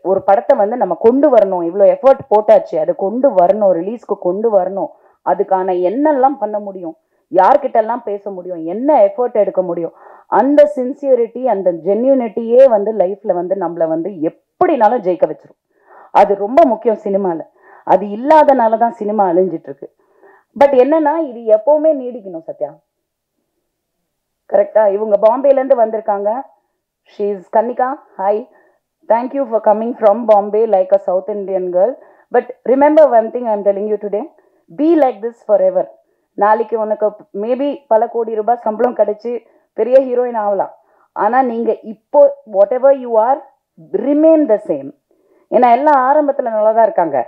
ஒரு படத்தை வந்து நம்ம கொண்டு வரணும், இவ்வளோ எஃபர்ட் போட்டாச்சு, அதை கொண்டு வரணும், ரிலீஸ்க்கு கொண்டு வரணும், அதுக்கான என்னெல்லாம் பண்ண முடியும், யார்கிட்டெல்லாம் பேச முடியும், என்ன எஃபர்ட் எடுக்க முடியும், அந்த சின்சியரிட்டி அந்த ஜென்யூனிட்டியே வந்து லைஃப்பில் வந்து நம்மளை வந்து எப்படினாலும் ஜெயிக்க வச்சிரும். அது ரொம்ப முக்கியம் சினிமாவில். அது இல்லாதனால தான் சினிமா அழிஞ்சிட்ருக்கு. பட் என்னன்னா இது எப்போவுமே நீடிக்கணும். சத்யா கரெக்டா? இவங்க பாம்பேலேருந்து வந்திருக்காங்க. She is Kannika. Hi, thank you for coming from Bombay like a south Indian girl. But remember one thing I am telling you today, be like this for ever. நாளைக்கு உனக்கு மேபி பல கோடி ரூபாய் சம்பளம் கிடைச்சி பெரிய ஹீரோயின் ஆகலாம். ஆனால் நீங்கள் இப்போ what ever you are, remain the same. ஏன்னா எல்லாம் ஆரம்பத்தில் நல்லா தான் இருக்காங்க,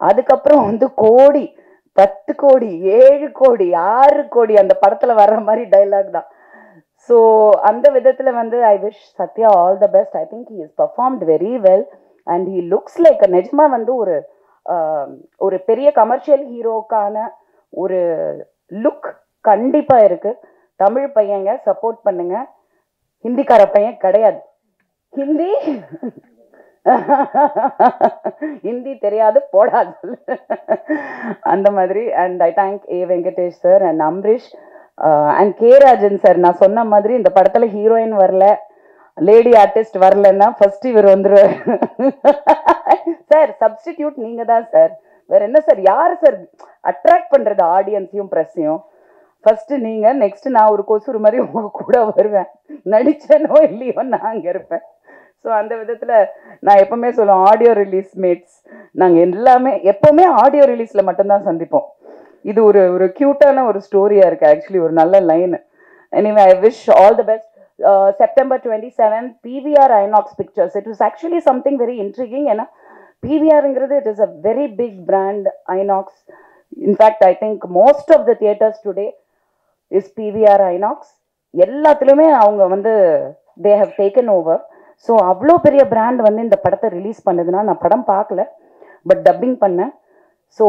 அதுக்கப்புறம் வந்து கோடி, 10 கோடி, 7 கோடி, 6 கோடி அந்த படத்தில் வர்ற மாதிரி டைலாக் தான். ஸோ அந்த விதத்தில் வந்து I wish Sathya all the best. I think he is performed very well and he looks like நிஜமாக வந்து ஒரு பெரிய கமர்ஷியல் ஹீரோக்கான ஒரு லுக் கண்டிப்பாக இருக்குது. தமிழ் பையங்க சப்போர்ட் பண்ணுங்க, ஹிந்திக்கார பையன் கிடையாது. ஹிந்தி தெரியாது போடாது அந்த மாதிரி. And I thank A Venkatesh sir and Amrish and K Rajan sir. நான் சொன்ன மாதிரி இந்த படத்துல ஹீரோயின் வரல, லேடி ஆர்டிஸ்ட் வரலன்னா ஃபர்ஸ்ட் இவர் வந்துருவார் சார். சப்ஸ்டிடியூட் நீங்க தான் சார், வேற என்ன சார், யாரு சார் அட்ராக்ட் பண்றது ஆடியன்ஸையும் ப்ரெஸ்ஸையும்? ஃபர்ஸ்ட் நீங்க, நெக்ஸ்ட் நான் ஒரு கொசுறு மாதிரி உங்க கூட வருவேன், நடிச்சனோ இல்லையோ நான் அங்க இருப்பேன். ஸோ அந்த விதத்தில் நான் எப்போவுமே சொல்லுவேன் ஆடியோ ரிலீஸ் மேட்ஸ் நாங்கள் எல்லாமே எப்போவுமே ஆடியோ ரிலீஸில் மட்டும்தான் சந்திப்போம். இது ஒரு க்யூட்டான ஒரு ஸ்டோரியாக இருக்குது. ஆக்சுவலி ஒரு நல்ல line. Anyway I wish all the best. September 27 PVR Inox Pictures. It was actually something very intriguing. ஏன்னா PVRங்கிறது it is a very big brand, Inox. In fact, I think most of the theaters today is PVR Inox. எல்லாத்துலேயுமே அவங்க வந்து they have taken over. So அவ்வளோ பெரிய brand வந்து இந்த படத்தை release பண்ணதுன்னா நான் படம் பார்க்கல, பட் டப்பிங் பண்ணேன். So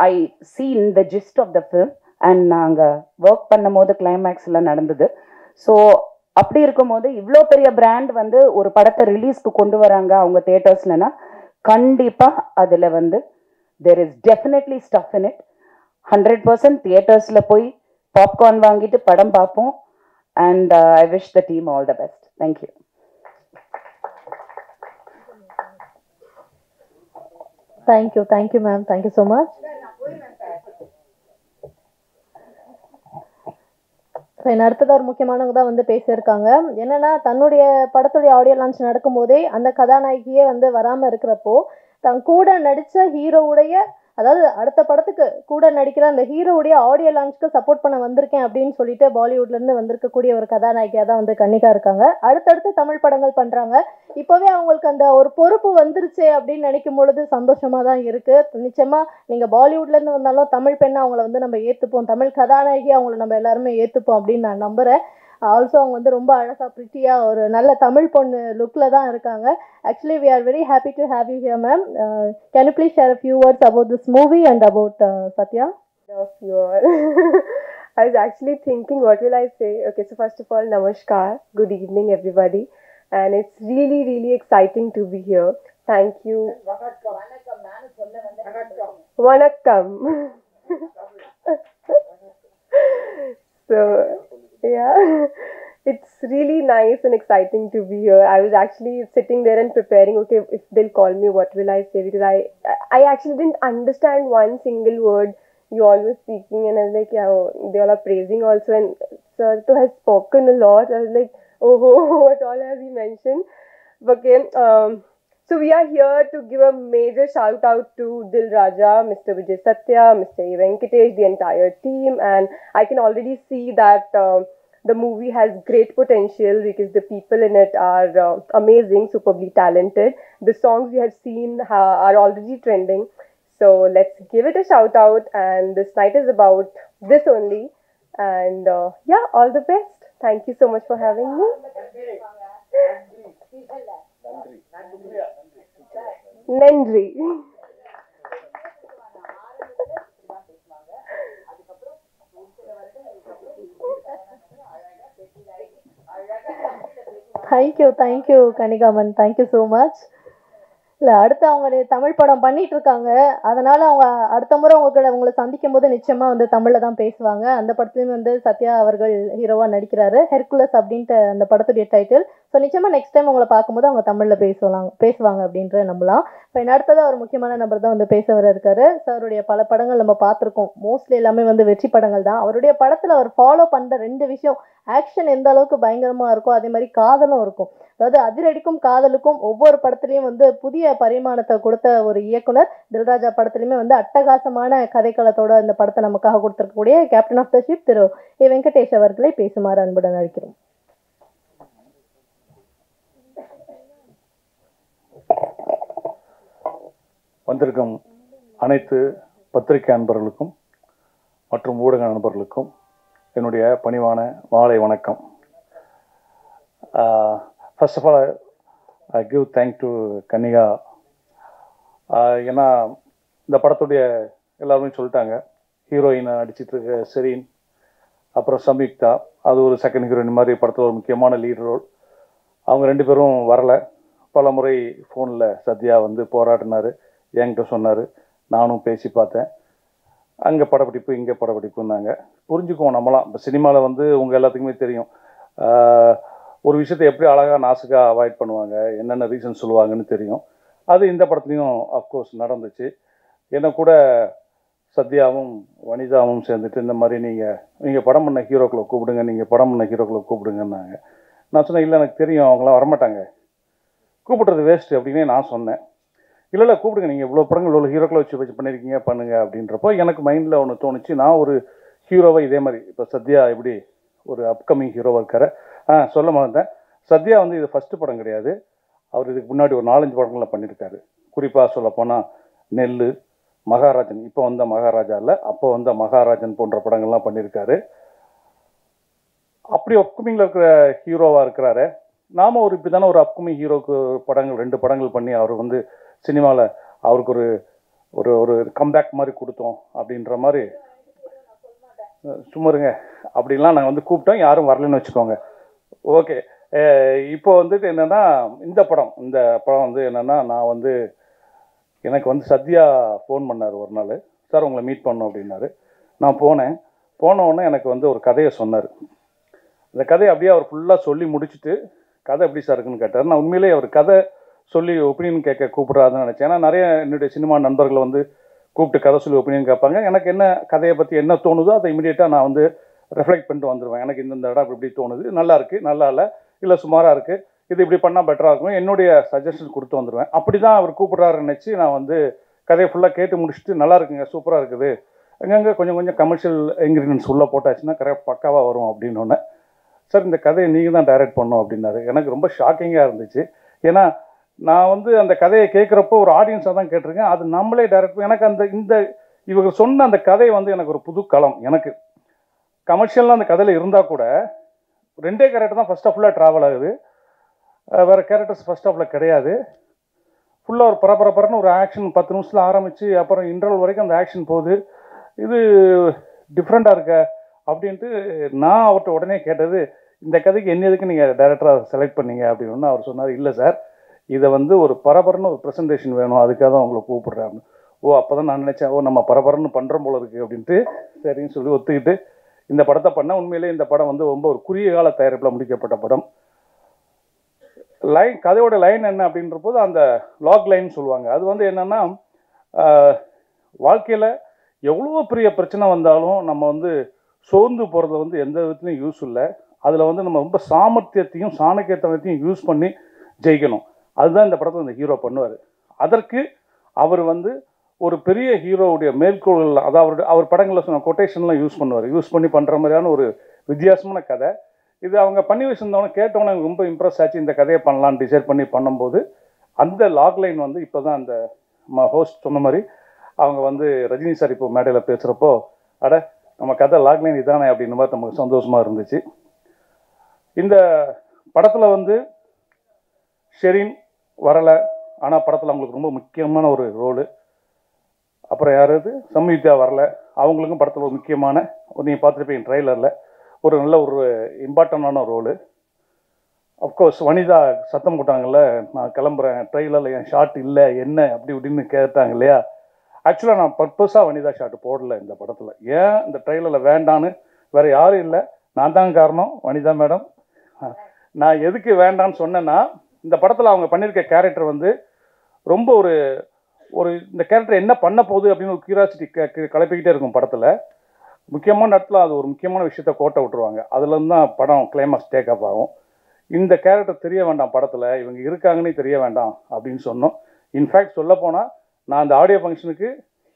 I seen the gist of the film and நாங்கள் ஒர்க் பண்ணும் போது கிளைமேக்ஸ்லாம் நடந்தது. ஸோ அப்படி இருக்கும்போது இவ்வளோ பெரிய பிராண்ட் வந்து ஒரு படத்தை ரிலீஸ்க்கு கொண்டு வராங்க அவங்க தியேட்டர்ஸ்லனா கண்டிப்பாக அதில் வந்து there is definitely stuff in it. 100% தியேட்டர்ஸில் போய் பாப்கார்ன் வாங்கிட்டு படம் பார்ப்போம். And I wish the team all the best. Thank you. Thank you ma'am, thank you so much. அடுத்ததாக ஒரு முக்கியமானவங்க தான் வந்து பேசியிருக்காங்க. என்னன்னா தன்னுடைய படத்துடைய ஆடியோ லான்ச் நடக்கும்போதே அந்த கதாநாயகியே வந்து வராமல் இருக்கிறப்போ தன் கூட நடித்த ஹீரோவுடைய, அதாவது அடுத்த படத்துக்கு கூட நடிக்கிற அந்த ஹீரோவுடைய ஆடியோ லான்ச்சுக்கு சப்போர்ட் பண்ண வந்திருக்கேன் அப்படின்னு சொல்லிட்டு பாலிவுட்லேருந்து வந்திருக்கக்கூடிய ஒரு கதாநாயகியாக தான் வந்து கன்னிகா இருக்காங்க. அடுத்தடுத்து தமிழ் படங்கள் பண்ணுறாங்க. இப்போவே அவங்களுக்கு அந்த ஒரு பொறுப்பு வந்துருச்சு அப்படின்னு நினைக்கும் பொழுது சந்தோஷமாக தான் இருக்குது. நிச்சயமாக நீங்கள் பாலிவுட்லேருந்து வந்தாலும் தமிழ் பெண்ணை அவங்கள வந்து நம்ம ஏற்றுப்போம், தமிழ் கதாநாயகி அவங்கள நம்ம எல்லாருமே ஏற்றுப்போம் அப்படின்னு நான் நம்புகிறேன். ஆல்சோ அவங்க வந்து ரொம்ப அழகாக ப்ரிட்டியாக ஒரு நல்ல தமிழ் பொண்ணு லுக்கில் தான் இருக்காங்க. Actually, we are very happy to have you here, ma'am. Can you please share a few words about this movie and about Satya? Of you all. I was actually thinking, what will I say? Okay, so first of all, namaskar. Good evening, everybody. And it's really, really exciting to be here. Thank you. Vanakkam. So, yeah. It's really nice and exciting to be here. I was actually sitting there and preparing, okay, if they'll call me, what will I say? Because I actually didn't understand one single word you all were speaking. And I was like, yeah, they all are praising also. And Sarto has spoken a lot. I was like, oh, what all has he mentioned? Okay, so we are here to give a major shout out to Dil Raja, Mr. Vijay Satya, Mr. A. Venkatesh, the entire team. And I can already see that the movie has great potential because the people in it are amazing, superbly talented. The songs we have seen are already trending. So let's give it a shout out. And this night is about this only. And yeah, all the best. Thank you so much for having me. Nandri. Thank you கனிகாமன், thank you so much. இல்லை, அடுத்து அவங்க தமிழ் படம் பண்ணிட்டு இருக்காங்க. அதனால அவங்க அடுத்த முறை உங்களை சந்திக்கும் போது நிச்சயமாக வந்து தமிழில் தான் பேசுவாங்க. அந்த படத்துலையும் வந்து சத்யா அவர்கள் ஹீரோவாக நடிக்கிறாரு. ஹெர்குலஸ் அப்படின்ட்டு அந்த படத்துடைய டைட்டில். ஸோ நிச்சயமாக நெக்ஸ்ட் டைம் உங்களை பார்க்கும்போது அவங்க தமிழில் பேசுவாங்க அப்படின்ற நம்பலாம். இப்போ அடுத்ததாக ஒரு முக்கியமான நபர் தான் வந்து பேச வர இருக்காரு. சாருடைய பல படங்கள் நம்ம பார்த்துருக்கோம். மோஸ்ட்லி எல்லாமே வந்து வெற்றி படங்கள் தான். அவருடைய படத்தில் அவர் ஃபாலோ பண்ணுற 2 விஷயம், ஆக்ஷன் எந்த அளவுக்கு பயங்கரமாக இருக்கும், அதே மாதிரி காதலும் இருக்கும். அதாவது அதிரடிக்கும் காதலுக்கும் ஒவ்வொரு படத்துலையும் வந்து புதிய பரிமாணத்தை கொடுத்த ஒரு இயக்குனர். தில்ராஜா படத்துலையுமே வந்து அட்டகாசமான கதைக்களத்தோட இந்த படத்தை நமக்காக கொடுத்துருக்கக்கூடிய கேப்டன் ஆஃப் த ஷிப் திரு ஏ. வெங்கடேஷ் அவர்களை பேசுமாறு அன்புடன் அழைக்கிறோம். வந்திருக்கும் அனைத்து பத்திரிகை அன்பர்களுக்கும் மற்றும் ஊடக நண்பர்களுக்கும் என்னுடைய பணிவான மாலை வணக்கம். First of all I give thank to Kannika. ஏன்னா இந்த படத்துடைய எல்லாருமே சொல்லிட்டாங்க, ஹீரோயினை நடிச்சிட்டு இருக்க செரீன், அப்புறம் சம்யுக்தா, அது ஒரு செகண்ட் ஹீரோயின் மாதிரி படத்தில் ஒரு முக்கியமான லீட் ரோல். அவங்க 2 பேரும் வரலை. பல முறை ஃபோனில் சத்யா வந்து போராடினார், என்கிட்ட சொன்னார், நானும் பேசி பார்த்தேன். அங்கே படப்பிடிப்பு இங்கே படப்பிடிப்புன்னாங்க. புரிஞ்சுக்குவோம் நம்மளாம். இப்போ சினிமாவில் வந்து உங்கள் எல்லாத்துக்குமே தெரியும், ஒரு விஷயத்தை எப்படி அழகாக நாசுக்காக அவாய்ட் பண்ணுவாங்க, என்னென்ன ரீசன் சொல்லுவாங்கன்னு தெரியும். அது இந்த படத்துலையும் அஃப்கோர்ஸ் நடந்துச்சு. என்ன கூட சத்யாவும் வனிதாவும் சேர்ந்துட்டு இந்த மாதிரி நீங்கள் படம் பண்ண ஹீரோக்களை கூப்பிடுங்க, நீங்கள் படம் பண்ண ஹீரோக்களை கூப்பிடுங்கன்னாங்க. நான் சொன்னேன், இல்லை எனக்கு தெரியும், அவங்களாம் வரமாட்டாங்க, கூப்பிட்றது வேஸ்ட்டு அப்படின்னே நான் சொன்னேன். இல்லை கூப்பிடுங்க, நீங்கள் இவ்வளோ படங்கள் இவ்வளோ ஹீரோக்களை வச்சு பண்ணியிருக்கீங்க, பண்ணுங்க அப்படின்றப்போ எனக்கு மைண்டில் ஒன்று தோணுச்சு. நான் ஒரு ஹீரோவை இதே மாதிரி இப்போ சத்யா எப்படி ஒரு அப்கமிங் ஹீரோவாக இருக்காரு. சொல்ல மறந்தேன், சத்யா வந்து இது ஃபஸ்ட்டு படம் கிடையாது. அவர் இதுக்கு முன்னாடி ஒரு 4-5 படங்களை பண்ணியிருக்காரு. குறிப்பாக சொல்லப்போனால் நெல், மகாராஜன், இப்போ வந்த மகாராஜா இல்லை, அப்போ வந்த மகாராஜன் போன்ற படங்கள்லாம் பண்ணியிருக்காரு. அப்படி அப்கமிங்கில் இருக்கிற ஹீரோவாக இருக்கிறாரு. நாம் ஒரு இப்படி தானே ஒரு அப்கமிங் ஹீரோக்கு படங்கள் 2 படங்கள் பண்ணி அவர் வந்து சினிமாவில் அவருக்கு ஒரு ஒரு ஒரு கம்பேக் மாதிரி கொடுத்தோம் அப்படின்ற மாதிரி. சும்மாருங்க, அப்படின்லாம் நாங்கள் வந்து கூப்பிட்டோம், யாரும் வரலன்னு வச்சுக்கோங்க. ஓகே, இப்போ வந்துட்டு என்னென்னா இந்த படம் வந்து என்னென்னா, நான் வந்து எனக்கு வந்து சத்யா ஃபோன் பண்ணார் ஒரு நாள். சார் உங்களை மீட் பண்ணோம் அப்படின்னாரு. நான் போனோடனே எனக்கு வந்து ஒரு கதையை சொன்னார். அந்த கதையை அப்படியே அவர் ஃபுல்லாக சொல்லி முடிச்சுட்டு கதை எப்படி சார் இருக்குன்னு கேட்டார். நான் உண்மையிலேயே அவர் கதை சொல்லி ஒப்பீனியன் கேட்க கூப்பிட்றாதுன்னு நினச்சேன். ஏன்னா நிறைய என்னுடைய சினிமா நண்பர்களை வந்து கூப்பிட்டு கதை சொல்லி ஒப்பீனியன் கேட்பாங்க. எனக்கு என்ன கதையை பற்றி என்ன தோணுதோ அதை இமீடியட்டாக நான் வந்து ரெஃப்ளெக்ட் பண்ணிட்டு வந்துடுவேன். எனக்கு இந்த இடம் இப்படி தோணுது, நல்லா இருக்குது, நல்லா இல்லை சுமாராக இருக்குது, இது இப்படி பண்ணால் பெட்டராக இருக்கும், என்னுடைய சஜஷன் கொடுத்து வந்துடுவேன். அப்படி தான் அவர் கூப்பிட்றாருன்னு நினச்சி நான் வந்து கதையை ஃபுல்லாக கேட்டு முடிச்சுட்டு நல்லா இருக்குங்க, சூப்பராக இருக்குது, அங்கங்கே கொஞ்சம் கமர்ஷியல் இன்க்ரீடியன்ஸ் உள்ளே போட்டாச்சுன்னா கரெக்டாக பக்காவாக வரும் அப்படின்னு ஒன்று. சார் இந்த கதையை நீங்கள் தான் டைரக்ட் பண்ணோம் அப்படின்னாரு. எனக்கு ரொம்ப ஷாக்கிங்காக இருந்துச்சு. ஏன்னா நான் வந்து அந்த கதையை கேட்குறப்போ ஒரு ஆடியன்ஸாக தான் கேட்டிருக்கேன், அது நம்மளே டைரக்ட். எனக்கு இவங்க சொன்ன அந்த கதை வந்து எனக்கு ஒரு புது களம். எனக்கு கமர்ஷியலாக அந்த கதையில் இருந்தால் கூட 2 கேரக்டர் தான் ஃபர்ஸ்ட் ஆஃபில் ட்ராவல் ஆகுது, வேறு கேரக்டர்ஸ் ஃபர்ஸ்ட் ஆஃபில் கிடையாது. ஃபுல்லாக ஒரு பரபரன்னு ஒரு ஆக்ஷன் 10 நிமிஷத்தில் ஆரம்பித்து அப்புறம் இன்டர்வல் வரைக்கும் அந்த ஆக்ஷன் போகுது. இது டிஃப்ரெண்ட்டாக இருக்க அப்படின்ட்டு நான் அவர்கிட்ட உடனே கேட்டது, இந்த கதைக்கு என்ன எதுக்கு நீங்கள் டைரக்டராக செலக்ட் பண்ணீங்க அப்படின்னு. அவர் சொன்னார், இல்லை சார், இதை வந்து ஒரு பரபரன்னு ஒரு ப்ரெசன்டேஷன் வேணும், அதுக்காக தான் உங்களை கூப்பிட்றேன் அப்படின்னு. அப்போ தான் நான் நினச்சேன், நம்ம பரபரன்னு பண்ணுறோம் போல இருக்குது அப்படின்ட்டு சரின்னு சொல்லி ஒத்துக்கிட்டு இந்த படத்தை பண்ணேன். உண்மையிலே இந்த படம் வந்து ரொம்ப ஒரு குறுகிய கால தயாரிப்பில் முடிக்கப்பட்ட படம். கதையோட லைன் என்ன அப்படின்ற போது அந்த லாக் லைன் சொல்லுவாங்க. அது வந்து என்னென்னா, வாழ்க்கையில் எவ்வளோ பெரிய பிரச்சனை வந்தாலும் நம்ம வந்து சோர்ந்து போகிறதுல வந்து எந்த விதத்துலையும் யூஸ் இல்லை. அதில் வந்து நம்ம ரொம்ப சாமர்த்தியத்தையும் சாணக்கியத்தனத்தையும் யூஸ் பண்ணி ஜெயிக்கணும். அதுதான் இந்த படத்தில் இந்த ஹீரோ பண்ணுவார். அதற்கு அவர் வந்து ஒரு பெரிய ஹீரோவுடைய மேற்கோள்கள், அதாவது அவர் படங்களில் சொன்ன கொட்டேஷன்லாம் யூஸ் பண்ணி பண்ணுற மாதிரியான ஒரு வித்தியாசமான கதை இது. அவங்க பண்ணி வச்சுருந்தவங்க கேட்டவொன்னே எனக்கு ரொம்ப இம்ப்ரெஸ் ஆச்சு. இந்த கதையை பண்ணலான்னு டிசைட் பண்ணி பண்ணும்போது அந்த லாக் லைன் வந்து இப்போ தான் அந்த ஹோஸ்ட் சொன்ன மாதிரி அவங்க வந்து ரஜினி சார் இப்போ மேடையில் பேசுகிறப்போ, நம்ம கதை லாக் லைன் இதானே அப்படின்ற மாதிரி நமக்கு சந்தோஷமாக இருந்துச்சு. இந்த படத்தில் வந்து ஷெரீன் வரலை, ஆனால் படத்தில் அவங்களுக்கு ரொம்ப முக்கியமான ஒரு ரோலு. அப்புறம் யாராவது சம்யுக்தா வரலை, அவங்களுக்கும் படத்தில் ஒரு முக்கியமான நீங்கள் பார்த்துருப்பீங்க ட்ரெய்லரில் ஒரு நல்ல ஒரு இம்பார்ட்டண்டான ரோலு. அஃப்கோர்ஸ் வனிதா சத்தம் போட்டாங்கல்ல, நான் கிளம்புறேன், ட்ரெய்லரில் என் ஷாட் இல்லை என்ன அப்படி இப்படின்னு கேட்டாங்க இல்லையா. ஆக்சுவலாக நான் பர்பஸாக வனிதா ஷாட் போடலை இந்த படத்தில். ஏன் இந்த ட்ரெய்லரில் வேண்டான்னு, வேறு யாரும் இல்லை, நான் தான் காரணம், வனிதா மேடம். நான் எதுக்கு வேண்டான்னு சொன்னேன்னா, இந்த படத்தில் அவங்க பண்ணியிருக்க கேரக்டர் வந்து ரொம்ப ஒரு இந்த கேரக்டர் என்ன பண்ண போகுது அப்படின்னு ஒரு கியூரியாசிட்டி கிளப்பிக்கிட்டே இருக்கும் படத்தில். முக்கியமான இடத்துல அது ஒரு முக்கியமான விஷயத்த கோட்டை விட்டுருவாங்க. அதுலேருந்து தான் படம் கிளைமாக்ஸ் டேக் அப் ஆகும். இந்த கேரக்டர் தெரிய வேண்டாம் படத்தில், இவங்க இருக்காங்கன்னே தெரிய வேண்டாம் அப்படின்னு சொன்னோம். இன்ஃபேக்ட் சொல்லப்போனால் நான் அந்த ஆடியோ ஃபங்க்ஷனுக்கு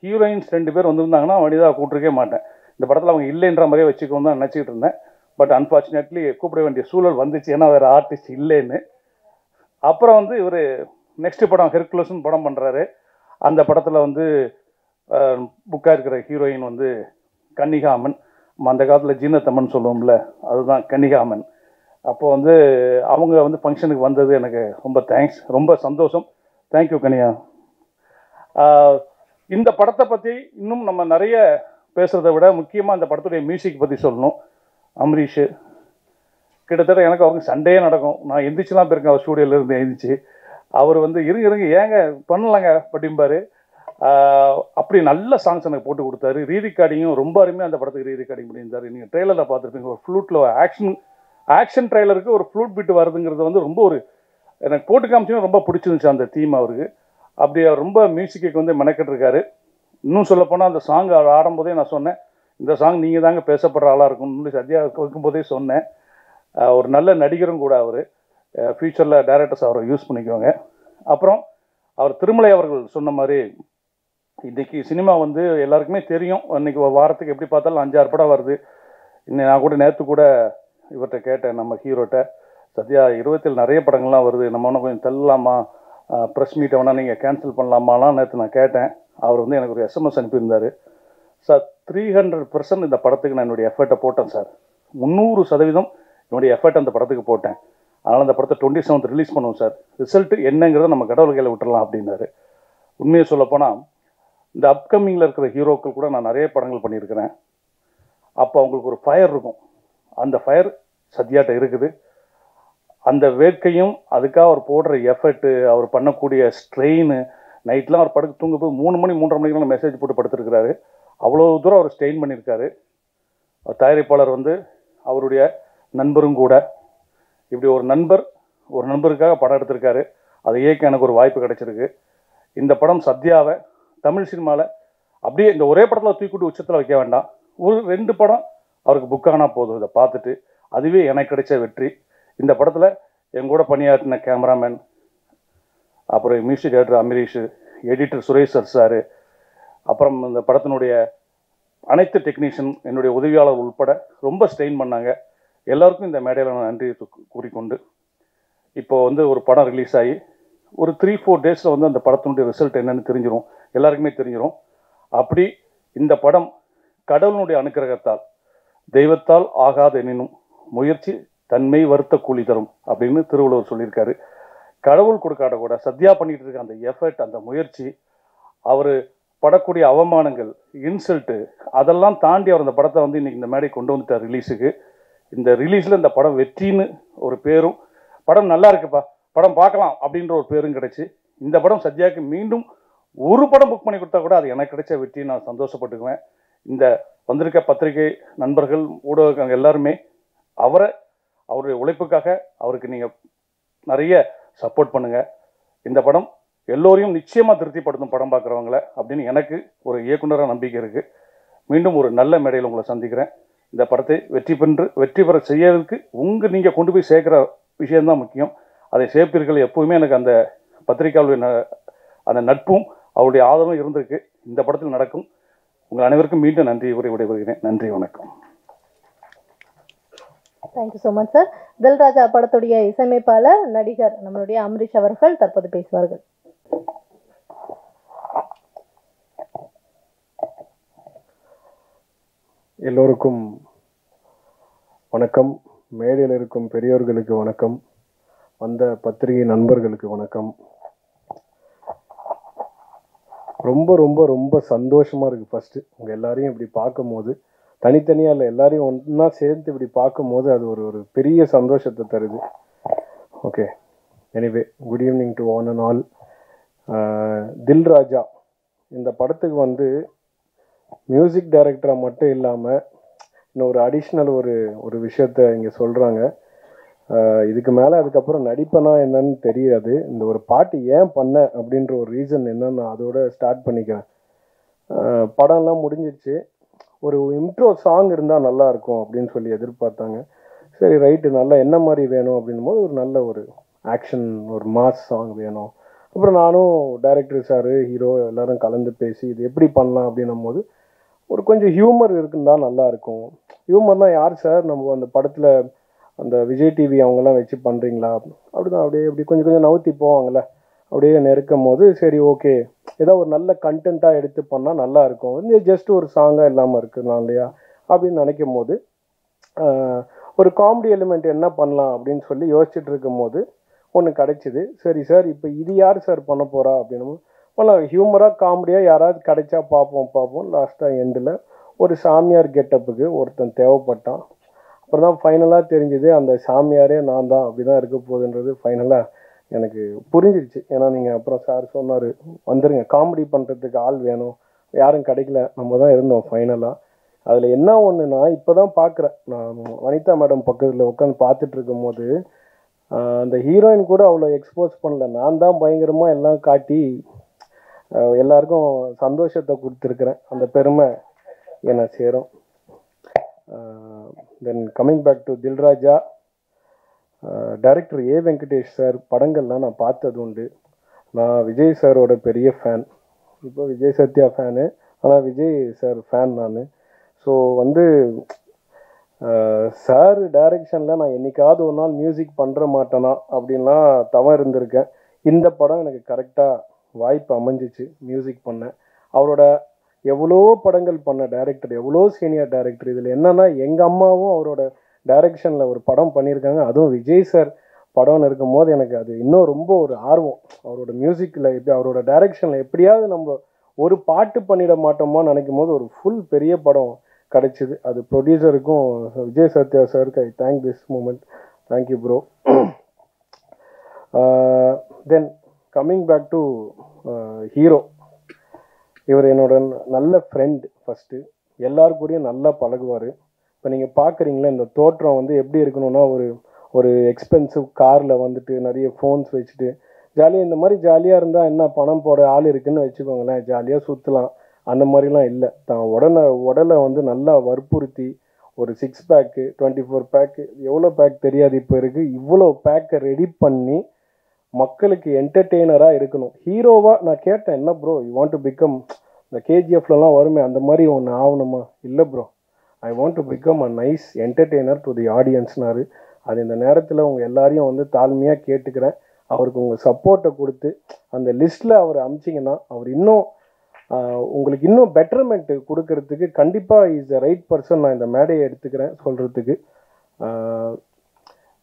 ஹீரோயின்ஸ் 2 பேர் வந்திருந்தாங்கன்னா வனிதா கூப்பிட்டுருக்கே மாட்டேன். இந்த படத்தில் அவங்க இல்லைன்ற மாதிரியே வச்சுக்கணும் தான் நினச்சிக்கிட்டு இருந்தேன். பட் அன்ஃபார்ச்சுனேட்லி கூப்பிட வேண்டிய சூழல் வந்துச்சு, ஏன்னா வேறு ஆர்டிஸ்ட் இல்லைன்னு. அப்புறம் வந்து இவர் நெக்ஸ்ட் படம் ஹெர்குலஸ்னு படம் பண்ணுறாரு. அந்த படத்தில் வந்து புக்காக இருக்கிற ஹீரோயின் வந்து கன்னிகாமன். அந்த காலத்தில் ஜீனத்தம்மன் சொல்லுவோம்ல, அதுதான் கன்னிகாமன். அப்போது வந்து அவங்க வந்து ஃபங்க்ஷனுக்கு வந்தது எனக்கு ரொம்ப தேங்க்ஸ், ரொம்ப சந்தோஷம். தேங்க்யூ கனியா. இந்த படத்தை பற்றி இன்னும் நம்ம நிறைய பேசுகிறத விட முக்கியமாக இந்த படத்துடைய மியூசிக் பற்றி சொல்லணும். அம்ரீஷ் கிட்டத்தட்ட எனக்கு அவருக்கு சண்டே நடக்கும். நான் எந்திரிச்சுலாம் போயிருக்கேன் அவர் ஸ்டூடியோலேருந்து எழுந்திரிச்சு. அவர் வந்து இருங்க ஏங்க பண்ணலாங்க அப்படிம்பாரு. அப்படி நல்ல சாங்ஸ் எனக்கு போட்டு கொடுத்தாரு. ரீரெக்கார்டிங்கும் ரொம்ப அருமையாக அந்த படத்துக்கு ரீரெக்கார்டிங் பண்ணியிருந்தார். நீங்கள் ட்ரெய்லரில் பார்த்துருப்பீங்க, ஒரு ஃப்ளூட்டில் ஆக்ஷன் ட்ரெய்லருக்கு ஒரு ஃப்ளூட் பிட்டு வருதுங்கிறது வந்து ரொம்ப எனக்கு போட்டு காமிச்சுன்னு ரொம்ப பிடிச்சிருந்துச்சு அந்த தீம் அவருக்கு. அப்படி அவர் ரொம்ப மியூசிக்கு வந்து மெனக்கெட்டிருக்காரு. இன்னும் சொல்லப்போனால் அந்த சாங் அவர் ஆடும்போதே நான் சொன்னேன், இந்த சாங் நீங்கள் தாங்க பேசப்படுற ஆளாக இருக்கும்னு சத்யா இருக்கும்போதே சொன்னேன். ஒரு நல்ல நடிகரும் கூட அவர். ஃப்யூச்சரில் டைரக்டர்ஸ் அவரை யூஸ் பண்ணிக்குவாங்க. அப்புறம் அவர் திருமலை அவர்கள் சொன்ன மாதிரி இன்றைக்கி சினிமா வந்து எல்லாருக்குமே தெரியும். இன்றைக்கி ஒரு வாரத்துக்கு எப்படி பார்த்தாலும் 5-6 படம் வருது. நான் கூட நேற்று கூட இவர்கிட்ட கேட்டேன், நம்ம ஹீரோட்ட, சத்யா 27 நிறைய படங்கள்லாம் வருது, நம்ம ஒன்றும் கொஞ்சம் தள்ளலாமா, ப்ரெஸ் மீட்டை வேணால் நீங்கள் கேன்சல் பண்ணலாமாலாம் நேற்று நான் கேட்டேன். அவர் வந்து எனக்கு ஒரு SMS அனுப்பியிருந்தார். சார் 300% இந்த படத்துக்கு நான் என்னுடைய எஃபர்ட்டை போட்டேன் சார், 300% என்னுடைய எஃபர்ட் அந்த படத்துக்கு போட்டேன். அதனால் அந்த படத்தை 27th ரிலீஸ் பண்ணுவோம் சார், ரிசல்ட்டு என்னங்கிறத நம்ம கடவுள் கையில் விட்டுறலாம் அப்படின்னாரு. உண்மையை சொல்லப்போனால் இந்த அப்கமிங்கில் இருக்கிற ஹீரோக்கள் கூட நான் நிறைய படங்கள் பண்ணியிருக்கிறேன். அப்போ அவங்களுக்கு ஒரு ஃபயர் இருக்கும், அந்த ஃபயர் சத்யாட்ட இருக்குது. அந்த வேட்கையும் அதுக்காக அவர் போடுற எஃபர்ட்டு, அவர் பண்ணக்கூடிய ஸ்ட்ரெயின், நைட்லாம் அவர் படுக்க தூங்கும்போது 3 மணி 3:30 மணிக்கெலாம் மெசேஜ் போட்டு படுத்துருக்கிறாரு. அவ்வளோ தூரம் அவர் ஸ்ட்ரெயின் பண்ணியிருக்காரு. தயாரிப்பாளர் வந்து அவருடைய நண்பரும் கூட. இப்படி ஒரு நண்பருக்காக படம் எடுத்திருக்காரு. அதை இயக்க எனக்கு ஒரு வாய்ப்பு கிடைச்சிருக்கு. இந்த படம் சத்யாவை தமிழ் சினிமாவில் அப்படியே இந்த ஒரே படத்தில் தூக்கிட்டு உச்சத்தில் வைக்க வேண்டாம், ஒரு 2 படம் அவருக்கு புக் ஆனால் போதும். இதை பார்த்துட்டு அதுவே எனக்கு கிடைச்ச வெற்றி. இந்த படத்தில் என் கூட பணியாற்றின கேமராமேன், அப்புறம் music director Amrish, editor Suresh sir, அப்புறம் இந்த படத்தினுடைய அனைத்து டெக்னீஷியன், என்னுடைய உதவியாளர் உள்பட ரொம்ப ஸ்ட்ரெயின் பண்ணாங்க. எல்லாருக்கும் இந்த மேடையில் நான் நன்றி கூறிக்கொண்டு, இப்போது வந்து ஒரு படம் ரிலீஸ் ஆகி ஒரு 3-4 டேஸில் வந்து அந்த படத்தினுடைய ரிசல்ட் என்னென்னு தெரிஞ்சிடும், எல்லாருக்குமே தெரிஞ்சிடும். அப்படி இந்த படம் கடவுளுடைய அனுக்கிரகத்தால், தெய்வத்தால் ஆகாத எனினும் முயற்சி தன்மை வருத்த கூலி தரும் அப்படின்னு திருவள்ளுவர் சொல்லியிருக்காரு. கடவுள் கொடுக்காத கூட சத்யா பண்ணிகிட்டு இருக்க அந்த எஃபர்ட், அந்த முயற்சி, அவர் படக்கூடிய அவமானங்கள், இன்சல்ட்டு, அதெல்லாம் தாண்டி அவர் அந்த படத்தை வந்து இன்றைக்கி இந்த மேடை கொண்டு வந்துட்டார் ரிலீஸுக்கு. இந்த ரிலீஸில் இந்த படம் வெற்றின்னு ஒரு பேரும், படம் நல்லா இருக்குப்பா, படம் பார்க்கலாம் அப்படின்ற ஒரு பேரும் கிடைச்சி, இந்த படம் சத்யாவுக்கு மீண்டும் ஒரு படம் புக் பண்ணி கொடுத்தா கூட அது எனக்கு கிடைச்ச வெற்றி, நான் சந்தோஷப்பட்டுக்குவேன். இந்த வந்திருக்க பத்திரிகை நண்பர்கள், ஊடகங்கள் எல்லாருமே அவருடைய உழைப்புக்காக அவருக்கு நீங்கள் நிறைய சப்போர்ட் பண்ணுங்கள். இந்த படம் எல்லோரையும் நிச்சயமாக திருப்திப்படுத்தும் படம் பார்க்குறவங்கள அப்படின்னு எனக்கு ஒரு இயக்குனராக நம்பிக்கை இருக்குது. மீண்டும் ஒரு நல்ல மேடையில் உங்களை சந்திக்கிறேன். இந்த படத்தை வெற்றி பெற செய்யறதுக்கு நீங்கள் கொண்டு போய் சேர்க்குற விஷயம்தான் முக்கியம். அதை சேர்ப்பீர்கள். எப்போவுமே எனக்கு அந்த பத்திரிகையாளருடைய அந்த நட்பும் அவருடைய ஆதரவும் இருந்திருக்கு. இந்த படத்தில் நடக்கும். உங்கள் அனைவருக்கும் மீண்டும் நன்றி உரை விடைபெறுகிறேன். நன்றி, வணக்கம். Thank you so much sir. Dilraja படத்துடைய இசையமைப்பாளர் நடிகர் நம்மளுடைய அமரீஷ் அவர்கள் தற்போது பேசுவார்கள். எல்லோருக்கும் வணக்கம். மேடையில் இருக்கும் பெரியோர்களுக்கு வணக்கம், வந்த பத்திரிகை நண்பர்களுக்கு வணக்கம். ரொம்ப ரொம்ப ரொம்ப சந்தோஷமாக இருக்குது. ஃபஸ்ட்டு உங்கள் எல்லாரையும் இப்படி பார்க்கும் போது, தனித்தனியாக இல்லை, எல்லாரையும் ஒன்றா சேர்த்து இப்படி பார்க்கும் போது அது ஒரு பெரிய சந்தோஷத்தை தருது. Okay, anyway, good evening to one and all. Dilraja இந்த படத்துக்கு வந்து மியூசிக் டைரக்டராக மட்டும் இல்லாமல் இன்னும் ஒரு அடிஷ்னல் ஒரு விஷயத்த இங்கே சொல்கிறாங்க. இதுக்கு மேலே அதுக்கப்புறம் நடிப்பனா என்னன்னு தெரியாது. இந்த ஒரு பாட்டு ஏன் பண்ண அப்படின்ற ஒரு ரீசன் என்னன்னு நான் அதோட ஸ்டார்ட் பண்ணிக்கிறேன். படம்லாம் முடிஞ்சிடுச்சு, ஒரு இன்ட்ரோ சாங் இருந்தால் நல்லாயிருக்கும் அப்படின்னு சொல்லி எதிர்பார்த்தாங்க. சரி, ரைட்டு, நல்லா என்ன மாதிரி வேணும் அப்படின்னும் போது ஒரு நல்ல ஒரு ஆக்ஷன், ஒரு மாஸ் சாங் வேணும். அப்புறம் நானும் டைரக்டர் சார், ஹீரோ எல்லோரும் கலந்து பேசி இது எப்படி பண்ணலாம் அப்படின்னும் போது ஒரு கொஞ்சம் ஹியூமர் இருக்குன்னு தான் நல்லாயிருக்கும். ஹியூமர்னால் யார் சார், நம்ம அந்த படத்தில் அந்த விஜய் டிவி அவங்கெல்லாம் வச்சு பண்ணுறீங்களா அப்படிதான், அப்படியே கொஞ்சம் கொஞ்சம் நவுத்தி போவாங்கள்ல, அப்படியே நெருக்கும் போது சரி ஓகே, ஏதோ ஒரு நல்ல கண்டென்ட்டாக எடுத்து பண்ணால் நல்லாயிருக்கும். வந்து ஜஸ்ட் ஒரு சாங்காக இல்லாமல் இருக்குதுலாம் இல்லையா அப்படின்னு நினைக்கும் போது ஒரு காமெடி எலிமெண்ட் என்ன பண்ணலாம் அப்படின்னு சொல்லி யோசிச்சுட்டு இருக்கும் போது ஒன்று கிடைச்சிது. சரி சார், இப்போ இது யார் சார் பண்ண போகிறா அப்படின்னு பண்ணலாம். ஹியூமராக காமெடியாக யாராவது கிடைச்சா பார்ப்போம். லாஸ்ட்டாக எண்டில் ஒரு சாமியார் கெட்டப்புக்கு ஒருத்தன் தேவைப்பட்டான். அப்புறம் தான் ஃபைனலாக தெரிஞ்சுது அந்த சாமியாரே நான் தான். அப்படி தான் இருக்க போகுதுன்றது ஃபைனலாக எனக்கு புரிஞ்சிடுச்சு. ஏன்னா நீங்கள் அப்புறம் சார் சொன்னார், வந்துடுங்க, காமெடி பண்ணுறதுக்கு ஆள் வேணும், யாரும் கிடைக்கல, நம்ம தான் இருந்தோம் ஃபைனலாக. அதில் என்ன ஒன்றுனா, இப்போ தான் பார்க்குறேன், நான் வனிதா மேடம் பக்கத்தில் உட்காந்து பார்த்துட்டு இருக்கும் போது அந்த ஹீரோயின் கூட அவ்வளோ எக்ஸ்போஸ் பண்ணல. நான் தான் பயங்கரமாக எல்லாம் காட்டி எல்லாருக்கும் சந்தோஷத்தை கொடுத்துருக்குறேன். அந்த பெருமை என்னை சேரும். Then coming back to Dilraja, director A Venkatesh sir படங்கள்லாம் நான் பார்த்தது உண்டு. நான் விஜய் சாரோட பெரிய ஃபேன். இப்போ விஜய் சத்யா ஃபேனு, ஆனால் விஜய் சார் ஃபேன் நான். ஸோ வந்து சார் டைரக்ஷனில் நான் என்னைக்காவது ஒரு நாள் மியூசிக் பண்ணுற மாட்டேனா அப்படின்லாம் தவம் இருந்திருக்கேன். இந்த படம் எனக்கு கரெக்டாக வாய்ப்பு அமைஞ்சிச்சு மியூசிக் பண்ணேன். அவரோட எவ்வளோ படங்கள் பண்ண டைரக்டர், எவ்வளோ சீனியர் டைரக்டர். இதில் என்னென்னா எங்கள் அம்மாவும் அவரோட டைரக்ஷனில் ஒரு படம் பண்ணியிருக்காங்க. அதுவும் விஜய் சார் படம்னு இருக்கும்போது எனக்கு அது இன்னும் ரொம்ப ஒரு ஆர்வம். அவரோட மியூசிக்கில் எப்படி, அவரோட டைரக்ஷனில் எப்படியாவது நம்ம ஒரு பாட்டு பண்ணிட மாட்டோமோ நினைக்கும் போது ஒரு ஃபுல் பெரிய படம் கிடச்சிது. அது ப்ரொடியூசருக்கும் விஜய் சத்யா சாருக்கு I thank this moment. Thank you bro. Then coming back to hero, இவர் என்னோட நல்ல ஃப்ரெண்ட். ஃபஸ்ட்டு எல்லாருக்கூடையும் நல்லா பழகுவார். இப்போ நீங்கள் பார்க்குறீங்களா இந்த தோற்றம் வந்து எப்படி இருக்கணும்னா, ஒரு எக்ஸ்பென்சிவ் காரில் வந்துட்டு நிறைய ஃபோன்ஸ் வச்சுட்டு ஜாலியாக, இந்த மாதிரி ஜாலியாக இருந்தால் என்ன, பணம் போட ஆள் இருக்குன்னு வச்சுக்கோங்களேன், ஜாலியாக சுற்றலாம். அந்த மாதிரிலாம் இல்லை. தான் உடலை வந்து நல்லா வற்புறுத்தி ஒரு 6 பேக்கு 24 பேக்கு எவ்வளோ பேக் தெரியாது இப்போ இருக்குது, இவ்வளோ பேக்கை ரெடி பண்ணி மக்களுக்கு என்டர்டெய்னராக இருக்கணும். ஹீரோவாக நான் கேட்டேன், என்ன bro you want to become, இந்த கேஜிஎஃப்லலாம் வருமே அந்த மாதிரி ஒன்று ஆகணுமா? இல்லை bro, I want to become a nice entertainer to the ஆடியன்ஸ்னாரு. அது இந்த நேரத்தில் உங்கள் எல்லாரையும் வந்து தாழ்மையாக கேட்டுக்கிறேன். அவருக்கு உங்கள் சப்போர்ட்டை கொடுத்து அந்த லிஸ்ட்டில் அவர் அமிச்சிங்கன்னா அவர் இன்னும் உங்களுக்கு இன்னும் பெட்டர்மெண்ட்டு கொடுக்கறதுக்கு கண்டிப்பாக இஸ் த ரைட் பர்சன். நான் இந்த மேடையை எடுத்துக்கிறேன் சொல்கிறதுக்கு.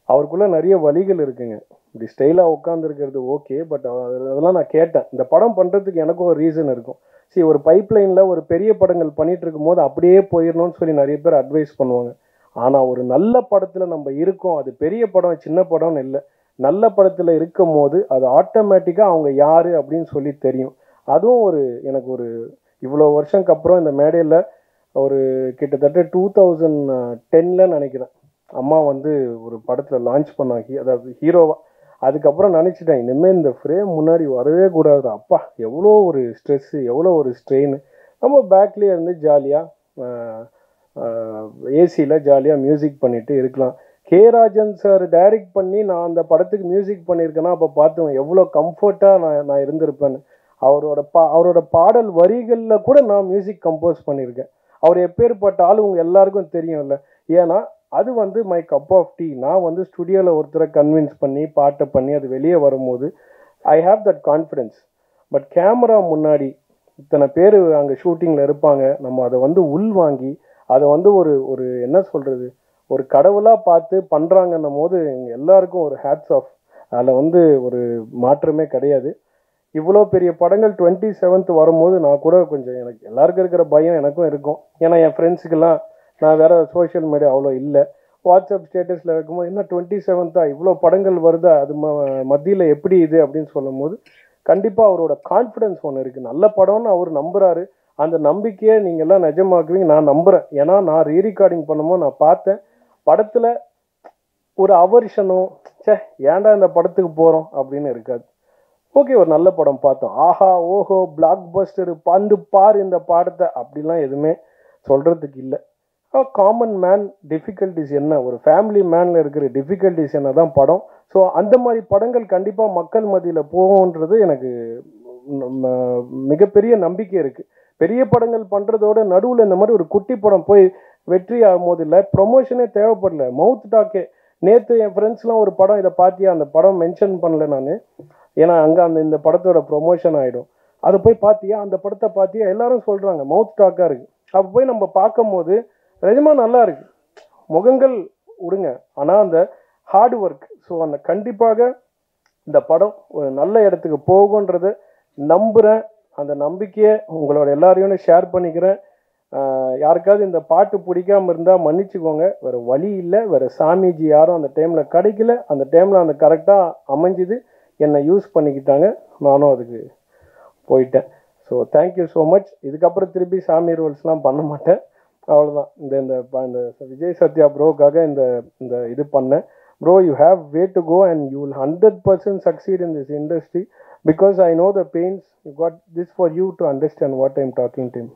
அவருக்குள்ளே நிறைய வழிகள் இருக்குங்க. இப்படி ஸ்டைலாக உட்காந்துருக்கிறது ஓகே, பட் அதெல்லாம் நான் கேட்டேன். இந்த படம் பண்ணுறதுக்கு எனக்கும் ஒரு ரீசன் இருக்கும். சரி, ஒரு பைப்லைனில் ஒரு பெரிய படங்கள் பண்ணிகிட்டு இருக்கும்போது அப்படியே போயிடணும்னு சொல்லி நிறைய பேர் அட்வைஸ் பண்ணுவாங்க. ஆனால் ஒரு நல்ல படத்தில் நம்ம இருக்கோம், அது பெரிய படம் சின்ன படம்னு இல்லை, நல்ல படத்தில் இருக்கும் போது அது ஆட்டோமேட்டிக்காக அவங்க யார் அப்படின்னு சொல்லி தெரியும். அதுவும் எனக்கு இவ்வளோ வருஷத்துக்கு அப்புறம் இந்த மேடையில் ஒரு கிட்டத்தட்ட 2010 நினைக்கிறேன் அம்மா வந்து ஒரு படத்தில் லான்ச் பண்ணாங்க, அதாவது ஹீரோவாக. அதுக்கப்புறம் நினச்சிட்டேன், இனிமேல் இந்த ஃப்ரேம் முன்னாடி வரவே கூடாது. அப்பா எவ்வளோ ஒரு ஸ்ட்ரெஸ்ஸு, எவ்வளோ ஒரு ஸ்ட்ரெயின். நம்ம பேக்லேயே இருந்து ஜாலியாக ஏசியில் ஜாலியாக மியூசிக் பண்ணிட்டு இருக்கலாம். கே ராஜன் சார் டைரக்ட் பண்ணி நான் அந்த படத்துக்கு மியூசிக் பண்ணியிருக்கேன்னா அப்போ பார்த்துவேன் எவ்வளோ கம்ஃபர்ட்டாக நான் இருந்திருப்பேன்னு. அவரோட பாடல் வரிகளில் கூட நான் மியூசிக் கம்போஸ் பண்ணியிருக்கேன். அவர் எப்பேற்பட்ட ஆள் உங்கள் எல்லாருக்கும் தெரியும்ல. ஏன்னா அது வந்து மை கப் ஆஃப் டீ. நான் வந்து ஸ்டுடியோவில் ஒருத்தரை கன்வின்ஸ் பண்ணி பாட்டை பண்ணி அது வெளியே வரும்போது I have that confidence. But camera முன்னாடி இத்தனை பேர் அங்கே ஷூட்டிங்கில் இருப்பாங்க, நம்ம அதை வந்து உள்வாங்கி அதை வந்து ஒரு என்ன சொல்கிறது, ஒரு கடவுளாக பார்த்து பண்ணுறாங்கன்னும் போது எல்லாருக்கும் ஒரு ஹேட்ஸ் ஆஃப். அதில் வந்து ஒரு மாற்றமே கிடையாது. இவ்வளோ பெரிய படங்கள் 27th வரும்போது நான் கூட கொஞ்சம், எனக்கு எல்லாருக்கும் இருக்கிற பயம் எனக்கும் இருக்கும். ஏன்னா என் ஃப்ரெண்ட்ஸுக்கெல்லாம் நான் வேறு சோஷியல் மீடியா அவ்வளோ இல்லை. வாட்ஸ்அப் ஸ்டேட்டஸில் வைக்கும்போது என்ன 27th இவ்வளோ படங்கள் வருதா, அது மத்தியில் எப்படி இது அப்படின்னு சொல்லும் போது கண்டிப்பாக அவரோட கான்ஃபிடென்ஸ் ஒன்று இருக்குது. நல்ல படம்னு அவர் நம்புகிறாரு. அந்த நம்பிக்கையை நீங்கள்லாம் நிஜமாக்குவீங்க நான் நம்புகிறேன். ஏன்னா நான் ரீரெக்கார்டிங் பண்ணும்போது நான் பார்த்தேன், படத்தில் ஒரு அவர்ஷனோ ஏன்டா இந்த படத்துக்கு போகிறோம் அப்படின்னு இருக்காது. ஓகே, ஒரு நல்ல படம் பார்த்தோம், ஆஹா ஓஹோ பிளாக் பஸ்டர் பந்து பார் இந்த பாடத்தை அப்படிலாம் எதுவுமே சொல்கிறதுக்கு இல்லை. காமன் மேன் டிஃபிகல்ட்டிஸ் என்ன, ஒரு ஃபேமிலி மேனில் இருக்கிற டிஃபிகல்ட்டிஸ் என்ன தான் படம். ஸோ அந்த மாதிரி படங்கள் கண்டிப்பாக மக்கள் மத்தியில் போகும்ன்றது எனக்கு மிகப்பெரிய நம்பிக்கை இருக்குது. பெரிய படங்கள் பண்ணுறதோட நடுவில் இந்த மாதிரி ஒரு குட்டி படம் போய் வெற்றி ஆகும்போது இல்லை, ப்ரொமோஷனே தேவைப்படல, மவுத் டாக்கே. நேற்று என் ஃப்ரெண்ட்ஸ்லாம் ஒரு படம் இதை பார்த்தியா, அந்த படம் மென்ஷன் பண்ணல நான், ஏன்னா அங்கே இந்த படத்தோட ப்ரொமோஷன் ஆகிடும். அதை போய் பார்த்தியா, அந்த படத்தை பார்த்தியா, எல்லாரும் சொல்கிறாங்க, மவுத் டாக்காக இருக்குது. அப்போ போய் நம்ம பார்க்கும் போது நிஜமாக நல்லா இருக்குது. முகங்கள் விடுங்க, ஆனால் அந்த ஹார்ட் ஒர்க். ஸோ அந்த கண்டிப்பாக இந்த படம் ஒரு நல்ல இடத்துக்கு போகுன்றதை நம்புகிறேன். அந்த நம்பிக்கையை உங்களோட எல்லாரையும் ஷேர் பண்ணிக்கிறேன். யாருக்காவது இந்த பாட்டு பிடிக்காமல் இருந்தால் மன்னிச்சுக்கோங்க, வேறு வழி இல்லை. வேறு சாமிஜி யாரும் அந்த டைமில் கிடைக்கல, அந்த டைமில் அந்த கரெக்டாக அமைஞ்சுது, என்னை யூஸ் பண்ணிக்கிட்டாங்க, நானும் அதுக்கு போயிட்டேன். So thank you so much. இதுக்கப்புறம் திருப்பி சாமி ரோல்ஸ்லாம் பண்ண மாட்டேன், அவ்வளோதான். இந்த விஜய் சத்யா ப்ரோக்காக இந்த இது பண்ணேன். Bro, you have way to go and you will 100% succeed in this industry because I know the pains. You got this for you to understand what I'm talking to him,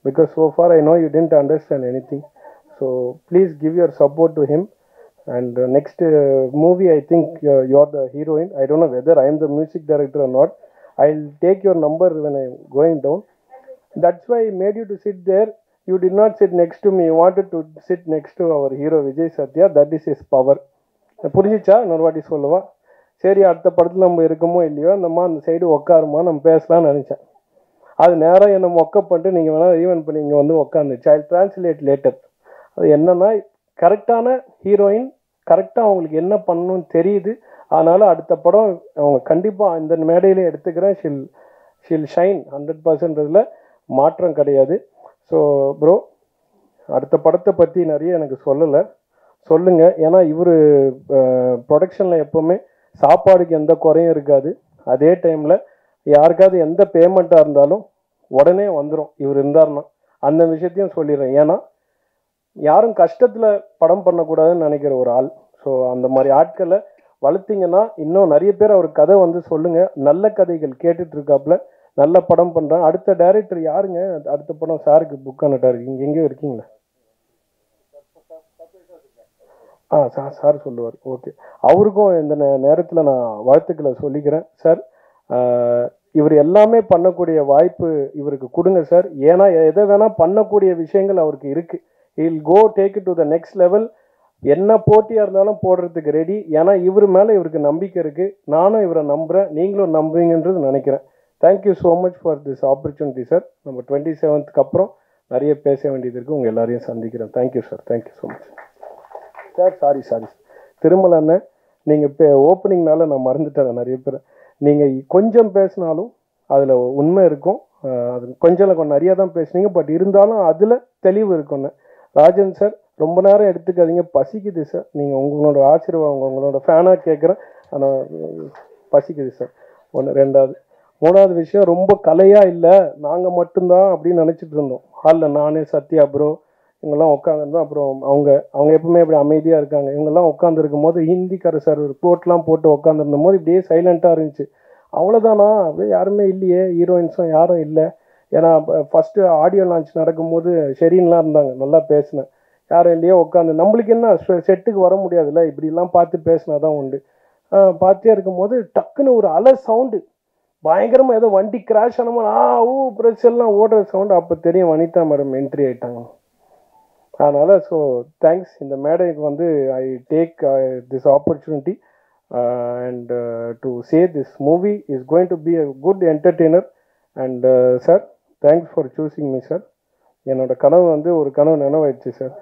because so far I know you didn't understand anything. So please give your support to him. And next movie, I think you're the heroine. I don't know whether I am the music director or not. I'll take your number when I'm going down. That's why I made you to sit there. You did not sit next to me. You wanted to sit next to our hero Vijay Satya. That is his power. புரிஞ்சிச்சா? இன்னொரு வாட்டி சொல்லவா? சரி, அடுத்த படத்தில் நம்ம இருக்கமோ இல்லையோ நம்ம அந்த சைடு உட்காருமா, நம்ம பேசலாம்னு நினச்சேன். அது நேரம் என்னை மொக்க பண்ணிட்டு நீங்கள் வேணால் ஈவென்ட் பண்ணி இங்கே வந்து உட்காந்துச்சு. ஐ டிரான்ஸ்லேட் லேட்டர். அது என்னன்னா, கரெக்டான ஹீரோயின், கரெக்டாக அவங்களுக்கு என்ன பண்ணணும்னு தெரியுது. அதனால் அடுத்த படம் அவங்க கண்டிப்பாக இந்த மேடையிலே எடுத்துக்கிறேன். She'll shine 100%. மாற்றம் கிடையாது. ஸோ ப்ரோ, அடுத்த படத்தை பற்றி நிறைய எனக்கு சொல்லுங்கள். ஏன்னா இவர் ப்ரொடக்ஷனில் எப்போவுமே சாப்பாடுக்கு எந்த குறையும் இருக்காது. அதே டைமில் யாருக்காவது எந்த பேமெண்ட்டாக இருந்தாலும் உடனே வந்துடும் இவர் இருந்தார்னா. அந்த விஷயத்தையும் சொல்லிடுறேன். ஏன்னா யாரும் கஷ்டத்தில் படம் பண்ணக்கூடாதுன்னு நினைக்கிற ஒரு ஆள். ஸோ அந்த மாதிரி ஆட்களை வளர்த்திங்கன்னா இன்னும் நிறைய பேர் அவர் கதை வந்து சொல்லுங்கள். நல்ல கதைகள் கேட்டுட்ருக்காப்புல, நல்ல படம் பண்ணுறான். அடுத்த டைரக்டர் யாருங்க? அடுத்த படம் சாருக்கு புக் ஆனட்டார். இங்கே எங்கேயோ இருக்கீங்களா? சார் சொல்லுவார். ஓகே, அவருக்கும் இந்த நேரத்தில் நான் வாழ்த்துக்களை சொல்லிக்கிறேன். சார், இவர் எல்லாமே பண்ணக்கூடிய வாய்ப்பு இவருக்கு கொடுங்க சார். ஏன்னா எதை வேணால் பண்ணக்கூடிய விஷயங்கள் அவருக்கு இருக்குது. He'll go take it to the next level. என்ன போட்டியாக இருந்தாலும் போடுறதுக்கு ரெடி. ஏன்னா இவர் மேலே இவருக்கு நம்பிக்கை இருக்குது. நானும் இவரை நம்புகிறேன், நீங்களும் நம்புவீங்கன்றது நினைக்கிறேன். Thank you so much for this opportunity sir. நம்ம 27th அப்புறம் நிறைய பேச வேண்டியது இருக்குது. உங்கள் எல்லாரையும் சந்திக்கிறேன். Thank you sir. Thank you so much sir. Sorry Thirumal அண்ணன், நீங்கள் இப்போ ஓப்பனிங்னால நான் மறந்துட்டேன் நிறைய பேர். நீங்கள் கொஞ்சம் பேசினாலும் அதில் உண்மை இருக்கும். அது கொஞ்சம் நிறையா தான் பேசுனீங்க, பட் இருந்தாலும் அதில் தெளிவு இருக்குன்னு. ராஜன் சார், ரொம்ப நேரம் எடுத்துக்காதீங்க, பசிக்குது சார். நீங்கள் உங்களோட ஆசீர்வாதம் உங்களோட ஃபேனாக கேட்குறேன். ஆனால் பசிக்குது சார். ஒன்று. மூணாவது விஷயம், ரொம்ப கலையாக இல்லை, நாங்கள் மட்டும்தான் அப்படின்னு நினச்சிட்டு இருந்தோம். ஹாலில் நானே, சத்யா ப்ரோ இவங்கெல்லாம் உட்காந்துருந்தோம். அப்புறம் அவங்க எப்பவுமே இப்படி அமைதியாக இருக்காங்க. இவங்கெல்லாம் உட்காந்துருக்கும் போது ஹிந்திக்கார சார் ரிப்போர்ட்லாம் போட்டு உட்காந்துருந்த போது இப்படியே சைலண்ட்டாக இருந்துச்சு. அவ்வளோதானா? அப்படியே யாருமே இல்லையே, ஹீரோயின்ஸும் யாரும் இல்லை. ஏன்னா ஃபஸ்ட்டு ஆடியோ லான்ச் நடக்கும்போது ஷெரீன்லாம் இருந்தாங்க, நல்லா பேசினேன். யாரும் இல்லையே, உட்காந்து நம்மளுக்கு என்ன செட்டுக்கு வர முடியாதுல்ல, இப்படிலாம் பார்த்து பேசினா தான் உண்டு. பார்த்தே இருக்கும்போது டக்குன்னு ஒரு அலை சவுண்டு, பயங்கரமாக ஏதோ வண்டி கிராஷ் ஆன மாதிரி பிரச்சனைலாம் ஓடுற சவுண்டு. அப்போ தெரியும் வனிதா மேடம் என்ட்ரி ஆகிட்டாங்க. அதனால் ஸோ தேங்க்ஸ். இந்த மேடைக்கு வந்து I take this opportunity and to say this movie is going to be a good entertainer. And sir, thanks for choosing me sir. என்னோட கனவு வந்து ஒரு கனவு நினைவாயிடுச்சு சார்.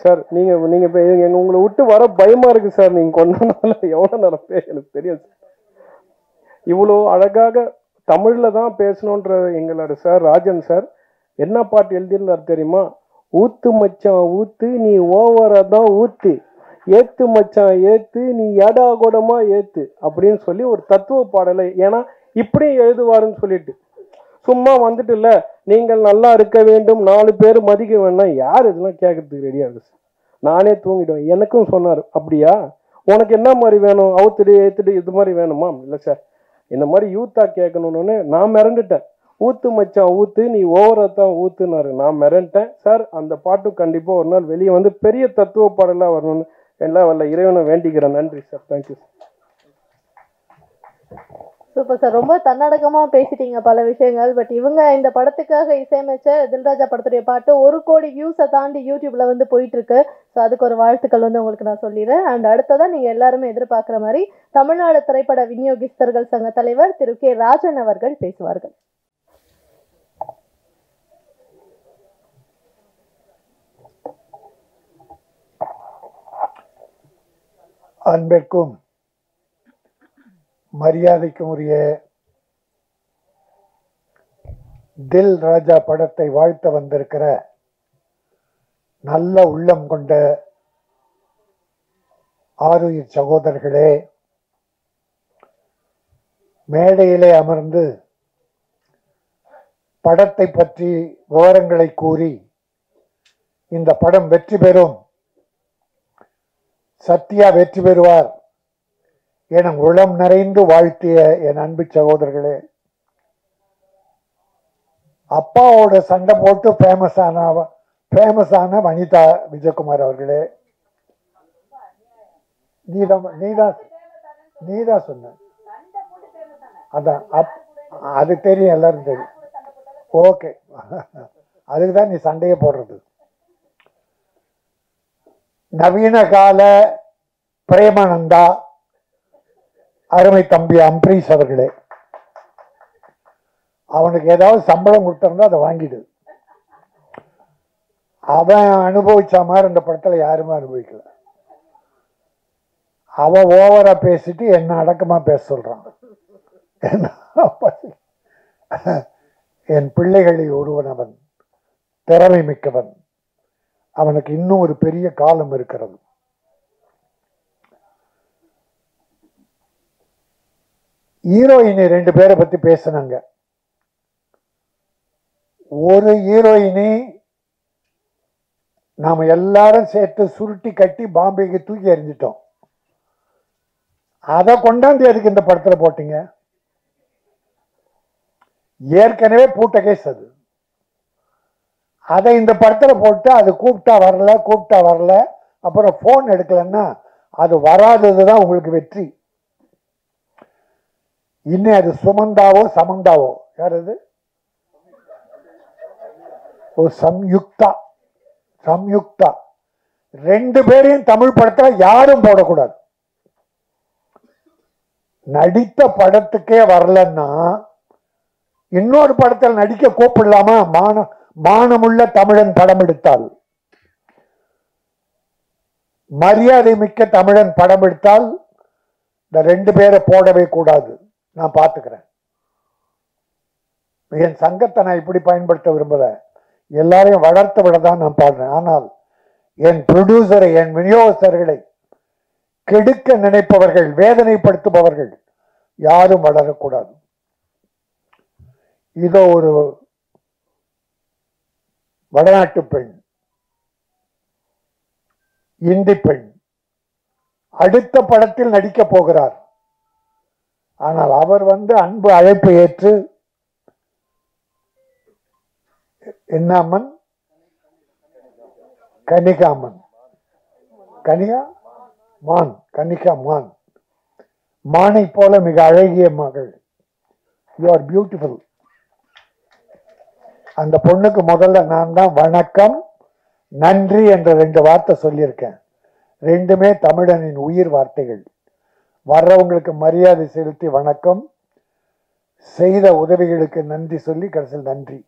சார், நீங்கள் இப்போ உங்களை விட்டு வர பயமாக இருக்குது சார். நீங்கள் கொண்டாடனால எவ்வளோ நினைப்பே எனக்கு தெரியும் சார். இவ்வளோ அழகாக தமிழில் தான் பேசணுன்ற எங்களோட சார் ராஜன் சார் என்ன பாட்டு எழுதியிருந்தார் தெரியுமா? ஊத்து மச்சான் ஊத்து, நீ ஓவராக தான் ஊத்து, ஏத்து மச்சான் ஏத்து, நீ ஏடா கூடமா ஏத்து அப்படின்னு சொல்லி ஒரு தத்துவ பாடலை. ஏன்னா இப்படியும் எழுதுவாருன்னு சொல்லிட்டு சும்மா வந்துட்டு இல்லை, நீங்கள் நல்லா இருக்க வேண்டும், 4 பேர் மதிக்க வேண்டாம். யார் இதெல்லாம் கேட்கறதுக்கு ரெடியாக இருக்கு சார்? நானே தூங்கிடுவேன். எனக்கும் சொன்னார், அப்படியா உனக்கு என்ன மாதிரி வேணும், அவுத்துடு ஏத்துடு இது மாதிரி வேணுமா? இல்லை சார், இந்த மாதிரி யூத்தாக கேட்கணுன்னு நான் மிரண்டுட்டேன். ஊத்து மச்சான் ஊத்து, நீ ஓவராத்தான் ஊத்துனாரு. நான் மிரண்டேன் சார். அந்த பாட்டு கண்டிப்பாக ஒரு நாள் வெளியே வந்து பெரிய தத்துவ பாடலாக வரணும்னு எல்லாம் வல்ல இறைவனை வேண்டிக்கிறேன். நன்றி sir. Thank you sir. Super sir. ரொம்ப தன்னடக்கமாக பேசிட்டீங்க பல விஷயங்கள். பட் இவங்க இந்த படத்துக்காக இசையமைச்ச தில்ராஜா படத்துடைய பாட்டு 1 கோடி வியூஸை தாண்டி யூடியூப்ல வந்து போயிட்டு இருக்கு. ஸோ அதுக்கு ஒரு வாழ்த்துக்கள் வந்து உங்களுக்கு நான் சொல்லிடுறேன். அண்ட் அடுத்ததான் நீங்கள் எல்லாருமே எதிர்பார்க்குற மாதிரி தமிழ்நாடு திரைப்பட விநியோகிஸ்தர்கள் சங்க தலைவர் திரு கே ராஜன் அவர்கள் பேசுவார்கள். அன்பிற்கும் மரியாதைக்கும் உரிய தில் ராஜா படத்தை வாழ்த்த வந்திருக்கிற நல்ல உள்ளம் கொண்ட ஆருயிர் சகோதரர்களே, மேடையிலே அமர்ந்து படத்தை பற்றி விவரங்களை கூறி இந்த படம் வெற்றி பெறும், சத்யா வெற்றி பெறுவார் என உளம் நிறைந்து வாழ்த்திய என் அன்பு சகோதரர்களே, அப்பாவோட சண்டை போட்டு ஃபேமஸான வனிதா விஜயகுமார் அவர்களே, நீதான் சொன்ன. அதான் அது தெரியும், எல்லாரும் தெரியும். ஓகே, அதுக்கு தான் நீ சண்டையே போடுறது. நவீன கால பிரேமானந்தா, அருமை தம்பி அம்பரீஷ் அவர்களே, அவனுக்கு ஏதாவது சம்பளம் கொடுத்திருந்தா அதை வாங்கிடு. அவன் அனுபவிச்ச மாதிரி இந்த படத்துல யாருமே அனுபவிக்கல. அவன் ஓவரா பேசிட்டு என்ன அடக்கமா பேச சொல்றான். என் பிள்ளைகளில் ஒருவன் அவன், திறமை மிக்கவன். அவனுக்கு இன்னும் ஒரு பெரிய காலம் இருக்கிறது. ஹீரோயினி 2 பேரை பத்தி பேசினாங்க. ஒரு ஹீரோயினி நாம எல்லாரும் சேர்த்து சுருட்டி கட்டி பாம்பேக்கு தூக்கி எறிஞ்சிட்டோம். அதை கொண்டாந்து எதுக்கு இந்த படத்துல போட்டீங்க? ஏற்கனவே பூட்ட கேஸ் அது. அதை இந்த படத்துல போட்டு அது கூப்பிட்டா வரல, அப்புறம் போன் எடுக்கலன்னா அது வராததுதான் உங்களுக்கு வெற்றி. இன்னும் அது சுமந்தாவோ சமந்தாவோ, யார் அது? சம்யுக்தா. 2 பேரையும் தமிழ் படத்துல யாரும் போடக்கூடாது. நடித்த படத்துக்கே வரலன்னா இன்னொரு படத்தில் நடிக்க கூப்பிடலாமா? மானமுள்ள தமிழன் படம் எடுத்தால், மரியாதை மிக்க தமிழன் படம் எடுத்தால் இந்த 2 பேரை போடவே கூடாது. நான் பார்த்துக்கிறேன். என் சங்கத்தை நான் இப்படி பயன்படுத்த விரும்பல, எல்லாரையும் வளர்த்து விடதான் நான் பாடுறேன். ஆனால் என் ப்ரொடியூசரை, என் விநியோகஸ்தர்களை கெடுக்க நினைப்பவர்கள், வேதனைப்படுத்துபவர்கள் யாரும் வளரக்கூடாது. இதோ ஒரு வடநாட்டு பெண், இந்தி பெண், அடுத்த படத்தில் நடிக்க போகிறார். ஆனால் அவர் அன்பு அழைப்பு ஏற்று, என்ன அம்மன்? கனிகாமன், கனிகா மான், மானை போல மிக அழகிய மகள். You are beautiful. அந்த பொண்ணுக்கு முதல்ல நான் தான் வணக்கம் நன்றி என்ற 2 வார்த்தை சொல்லியிருக்கேன். 2மே தமிழனின் உயிர் வார்த்தைகள். வர்றவங்களுக்கு மரியாதை செலுத்தி வணக்கம், செய்த உதவிகளுக்கு நன்றி சொல்லி கடைசியில் நன்றி.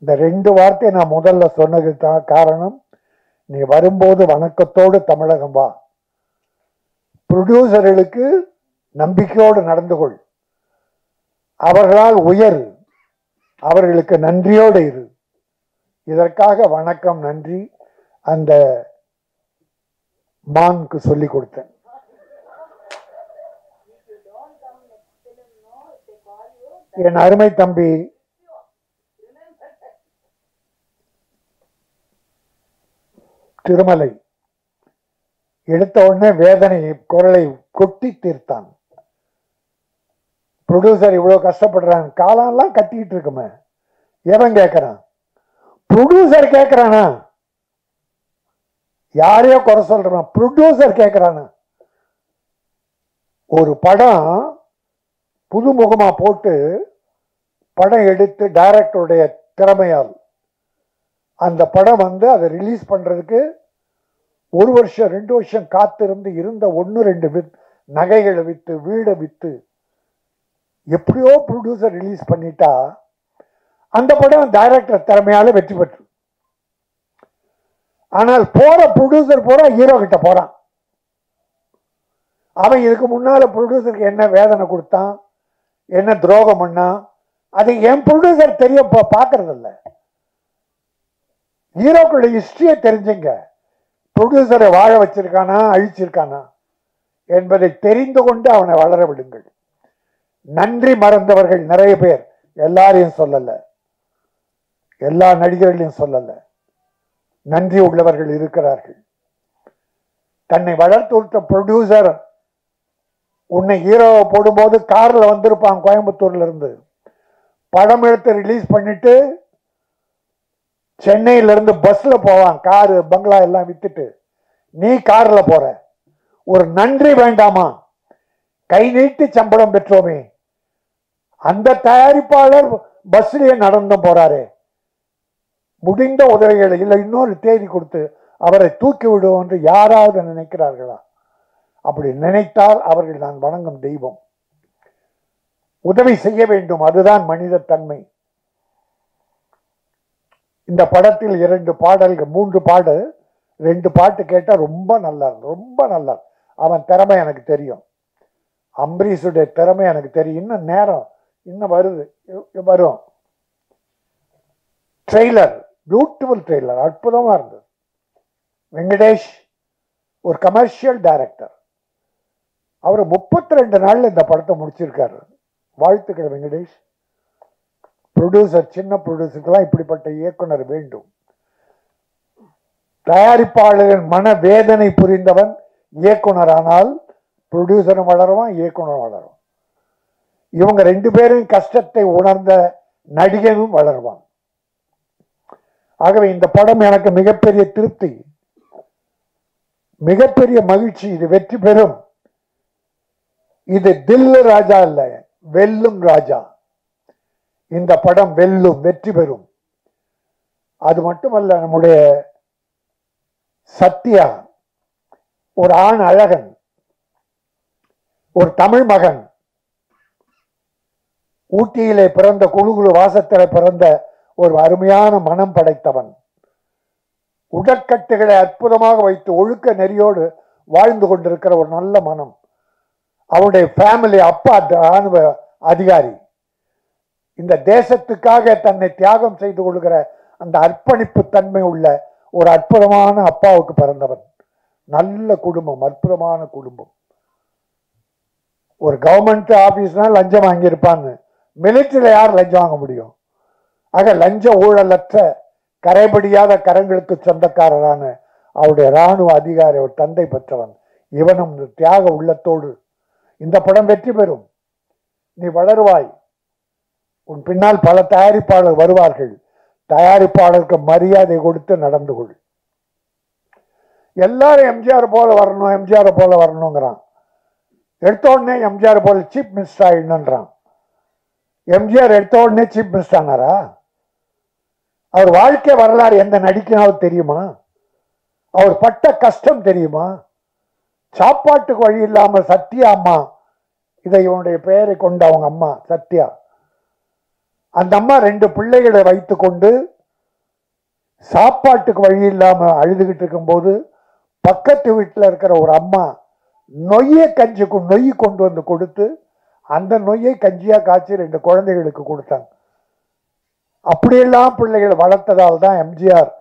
இந்த 2 வார்த்தை நான் முதல்ல சொன்னது தான் காரணம். நீ வரும்போது வணக்கத்தோடு தமிழகம் வா. ப்ரொடியூசர்களுக்கு நம்பிக்கையோடு நடந்து கொள். அவர்களால் உயர், அவர்களுக்கு நன்றியோடு இரு. இதற்காக வணக்கம் நன்றி அந்த மானுக்கு சொல்லி கொடுத்தேன். என் அருமை தம்பி திருமலை எடுத்த உடனே வேதனை குரலை கொட்டி தீர்த்தான். ப்ரொடியூசர் இவ்வளவு கஷ்டப்படுறான், காலம்லாம் கட்டிக்கிட்டு இருக்குமே, எவன் கேட்கிறான்? ப்ரொடியூசர் கேட்கிறானா? யாரையோ குறை சொல்றான், ப்ரொடியூசர் கேட்கிறானா? ஒரு படம் புதுமுகமா போட்டு படம் எடுத்து டைரக்டருடைய திறமையால் அந்த படம் அதை ரிலீஸ் பண்றதுக்கு 1 வருஷம் 2 வருஷம் காத்திருந்து இருந்த 1-2 நகைகளை வித்து வீடை வித்து எப்படியோ ப்ரொடியூசர் ரிலீஸ் பண்ணிட்டா அந்த படம் டைரக்டர் திறமையால வெற்றி பெற்று. ஆனால் போற ப்ரொடியூசர் போற ஹீரோ கிட்ட போறான். அவன் இதுக்கு முன்னால ப்ரொடியூசருக்கு என்ன வேதனை கொடுத்தான், என்ன துரோகம் பண்ணா, அதை என் ப்ரொடியூசர் தெரிய பார்க்கறது இல்லை. ஹீரோக்களுடைய ஹிஸ்டரியை தெரிஞ்சுங்க. ப்ரொடியூசரை வாழ வச்சிருக்கானா அழிச்சிருக்கானா என்பதை தெரிந்து கொண்டு அவனை வளர விடுங்கள். நன்றி மறந்தவர்கள் நிறைய பேர், எல்லாரையும் சொல்லல, எல்லா நடிகர்களையும் சொல்லல, நன்றி உள்ளவர்கள் இருக்கிறார்கள். தன்னை வளர்த்து விட்ட ப்ரொடியூசர் உன்னை ஹீரோவை போடும்போது கார்ல வந்திருப்பான் கோயம்புத்தூர்ல இருந்து, படம் எடுத்து ரிலீஸ் பண்ணிட்டு சென்னையில இருந்து பஸ்ல போவான், காரு பங்களா எல்லாம் வித்துட்டு. நீ கார்ல போற, ஒரு நன்றி வேண்டாமா? கை நீட்டி சம்பளம் பெற்றோமே, அந்த தயாரிப்பாளர் பஸ்லயே நடந்து போறாரு. முடிந்த உதவிகளை இல்லை இன்னொரு தேதி கொடுத்து அவரை தூக்கி விடுவோம் என்று யாராவது நினைக்கிறார்களா? அப்படி நினைத்தால் அவர்கள் நான் வணங்கும் தெய்வம். உதவி செய்ய வேண்டும், அதுதான் மனித தன்மை. இந்த படத்தில் 2 பாடல்கள் 3 பாடு 2 பாட்டு கேட்டால் ரொம்ப நல்லா இருக்கும், ரொம்ப நல்லா. அவன் திறமை எனக்கு தெரியும், அம்பரீஷுடைய திறமை எனக்கு தெரியும். இன்னும் நேரம் இன்னும் வரும். ட்ரெய்லர், பியூட்டிஃபுல் ட்ரெய்லர், அற்புதமா இருந்தது. வெங்கடேஷ் ஒரு கமர்ஷியல் டைரக்டர், அவர் 32 நாள்ல இந்த படத்தை முடிச்சிருக்காரு. வாழ்த்துக்கள் வெங்கடேஷ். ப்ரொடியூசர், சின்ன ப்ரொடியூசருக்கெல்லாம் இப்படிப்பட்ட இயக்குனர் வேண்டும். தயாரிப்பாளரின் மன வேதனை புரிந்தவன் இயக்குனர் ஆனால் ப்ரொடியூசரும் வளருவான், இயக்குனர் வளரும். இவங்க 2 பேரும் கஷ்டத்தை உணர்ந்த நடிகனும் வளருவான். ஆகவே இந்த படம் எனக்கு மிகப்பெரிய திருப்தி, மிகப்பெரிய மகிழ்ச்சி. இது வெற்றி பெறும். இது தில்லு ராஜா இல்ல, வெல்லும் ராஜா. இந்த படம் வெல்லும், வெற்றி பெறும். அது மட்டுமல்ல, நம்முடைய சத்யா ஒரு ஆண் அழகன், ஒரு தமிழ் மகன், ஊட்டியிலே பிறந்த குழுகுழு வாசத்திலே பிறந்த ஒரு அருமையான மனம் படைத்தவன். உடற்கட்டுகளை அற்புதமாக வைத்து ஒழுக்க நெறியோடு வாழ்ந்து கொண்டிருக்கிற ஒரு நல்ல மனம். அவருடைய ஃபேமிலி, அப்பா ராணுவ அதிகாரி. இந்த தேசத்துக்காக தன்னை தியாகம் செய்து கொள்கிற அந்த அர்ப்பணிப்பு தன்மை உள்ள ஒரு அற்புதமான அப்பாவுக்கு பிறந்தவன். நல்ல குடும்பம், அற்புதமான குடும்பம். ஒரு கவர்மெண்ட் ஆபீஸ்னா லஞ்சம் வாங்கியிருப்பான்னு, மிலிட்டரியில யார் லஞ்சம் வாங்க முடியும்? ஆக லஞ்ச ஊழலற்ற கரைபடியாத கரங்களுக்கு சொந்தக்காரரான அவருடைய இராணுவ அதிகாரி, ஒரு தந்தை பெற்றவன். இவனும் தியாக உள்ளத்தோடு இந்த படம் வெற்றி பெறும். நீ வளருவாய், உன் பின்னால் பல தயாரிப்பாளர் வருவார்கள். தயாரிப்பாளருக்கு மரியாதை கொடுத்து நடந்து கொள். எல்லாரும் எம்ஜிஆர் போல வரணும், எம்ஜிஆர் போல வரணுங்கிறான். எடுத்த உடனே எம்ஜிஆர் போல சீஃப் மினிஸ்டர் ஆயிடணுன்றான். எம்ஜிஆர் எடுத்த உடனே சீஃப் மினிஸ்டர் ஆனாரா? அவர் வாழ்க்கை வரலாறு எந்த நடிக்கினாலும் தெரியுமா? அவர் பட்ட கஷ்டம் தெரியுமா? சாப்பாட்டுக்கு வழி இல்லாம சத்யா அம்மா, இதை இவனுடைய பெயரை கொண்ட அவங்க அம்மா சத்யா, அந்த அம்மா 2 பிள்ளைகளை வைத்து கொண்டு சாப்பாட்டுக்கு வழி இல்லாம அழுதுகிட்டு இருக்கும்போது பக்கத்து வீட்டில் இருக்கிற ஒரு அம்மா நொய்யை கஞ்சிக்கும் நொய் கொண்டு வந்து கொடுத்து அந்த நொய்யை கஞ்சியா காய்ச்சி 2 குழந்தைகளுக்கு கொடுத்தாங்க. அப்படியெல்லாம் பிள்ளைகளை வளர்த்ததால் தான் எம்ஜிஆர்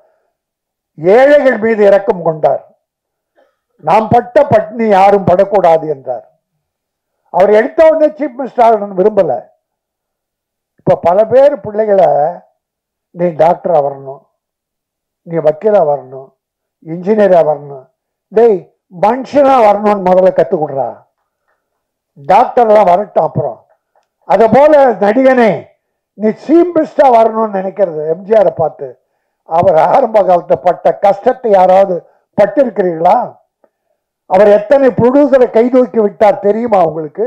ஏழைகள் மீது இரக்கம் கொண்டார். நாம் பட்ட பட்னி யாரும் படக்கூடாது என்றார். அவர் எடுத்த உடனே சீஃப் மினிஸ்டர் விரும்பல. இப்ப பல பேர் பிள்ளைகளை நீ டாக்டரா வரணும், நீ வக்கீலா வரணும், இன்ஜினியரா வரணும், டேய் மனுஷனா வரணும்னு முதல்ல கற்றுக் கொடுறா, டாக்டர்லாம் வரட்டும் அப்புறம். அதை போல நடிகனே நீ சீஃப் மினிஸ்டரா வரணும்னு நினைக்கிறது எம்ஜிஆரை பார்த்து. அவர் ஆரம்ப காலத்தை பட்ட கஷ்டத்தை யாராவது பட்டிருக்கிறீர்களா? அவர் எத்தனை ப்ரொடியூசரை கைதூக்கி விட்டார் தெரியுமா உங்களுக்கு?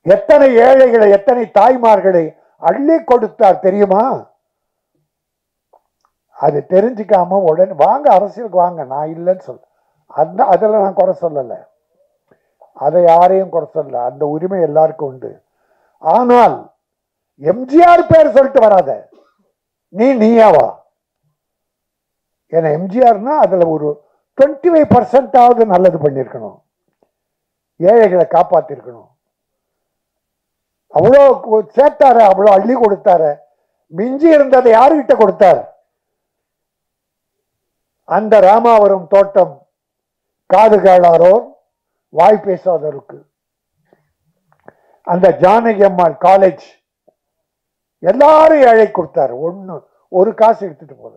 எத்தனை ஏழைகளை, எத்தனை தாய்மார்களை அள்ளி கொடுத்தார் தெரியுமா? அது தெரிஞ்சுக்காம உடனே வாங்க அரசியலுக்கு வாங்க, நான் இல்லைன்னு சொல்ல. அதில் நான் குறை சொல்லலை, அதை யாரையும் குறை சொல்ல, அந்த உரிமை எல்லாருக்கும் உண்டு. ஆனால் எம்ஜிஆர் பேர் சொல்லிட்டு வராத, நீயாவா? ஏன்னா எம்ஜிஆர்னா அதுல ஒரு 25% நல்லது பண்ணியிருக்கணும், ஏழைகளை காப்பாத்திருக்கணும். அவ்வளோ சேர்த்தார, அவ்வளோ அள்ளி கொடுத்தார. மிஞ்சி இருந்ததை யாருகிட்ட கொடுத்தார்? அந்த ராமாவரம் தோட்டம் காது கேளாரோர் வாய் பேசாதோருக்கு, அந்த ஜானகி அம்மாள் காலேஜ், எல்லாரும் ஏழை கொடுத்தாரு. ஒரு காசு எடுத்துட்டு போல.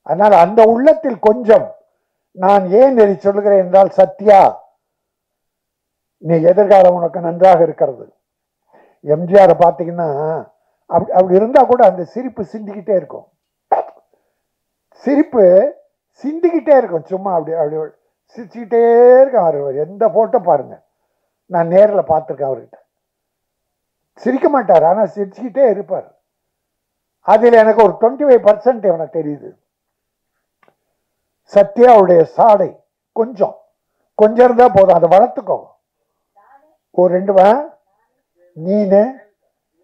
அதனால அந்த உள்ளத்தில் கொஞ்சம், நான் ஏன் இதை சொல்லுகிறேன் என்றால், சத்யா நீ எதிர்காலம் உனக்கு நன்றாக இருக்கிறது. எம்ஜிஆரை பார்த்தீங்கன்னா அப்படி இருந்தா கூட அந்த சிரிப்பு சிந்திக்கிட்டே இருக்கும், சிரிப்பு சிந்திக்கிட்டே இருக்கும். சும்மா அப்படி சிரிச்சுக்கிட்டே இருக்கார். அவர் எந்த ஃபோட்டோ பாருங்க, நான் நேரில் பார்த்துருக்கேன் அவர்கிட்ட. சிரிக்க மாட்டார், ஆனால் சிரிச்சுக்கிட்டே இருப்பார். அதில் எனக்கு ஒரு 25% எனக்கு தெரியுது. சத்யாவுடைய சாடை கொஞ்சம் இருந்தால் போதும், அதை வளர்த்துக்கோ. ஒரு 2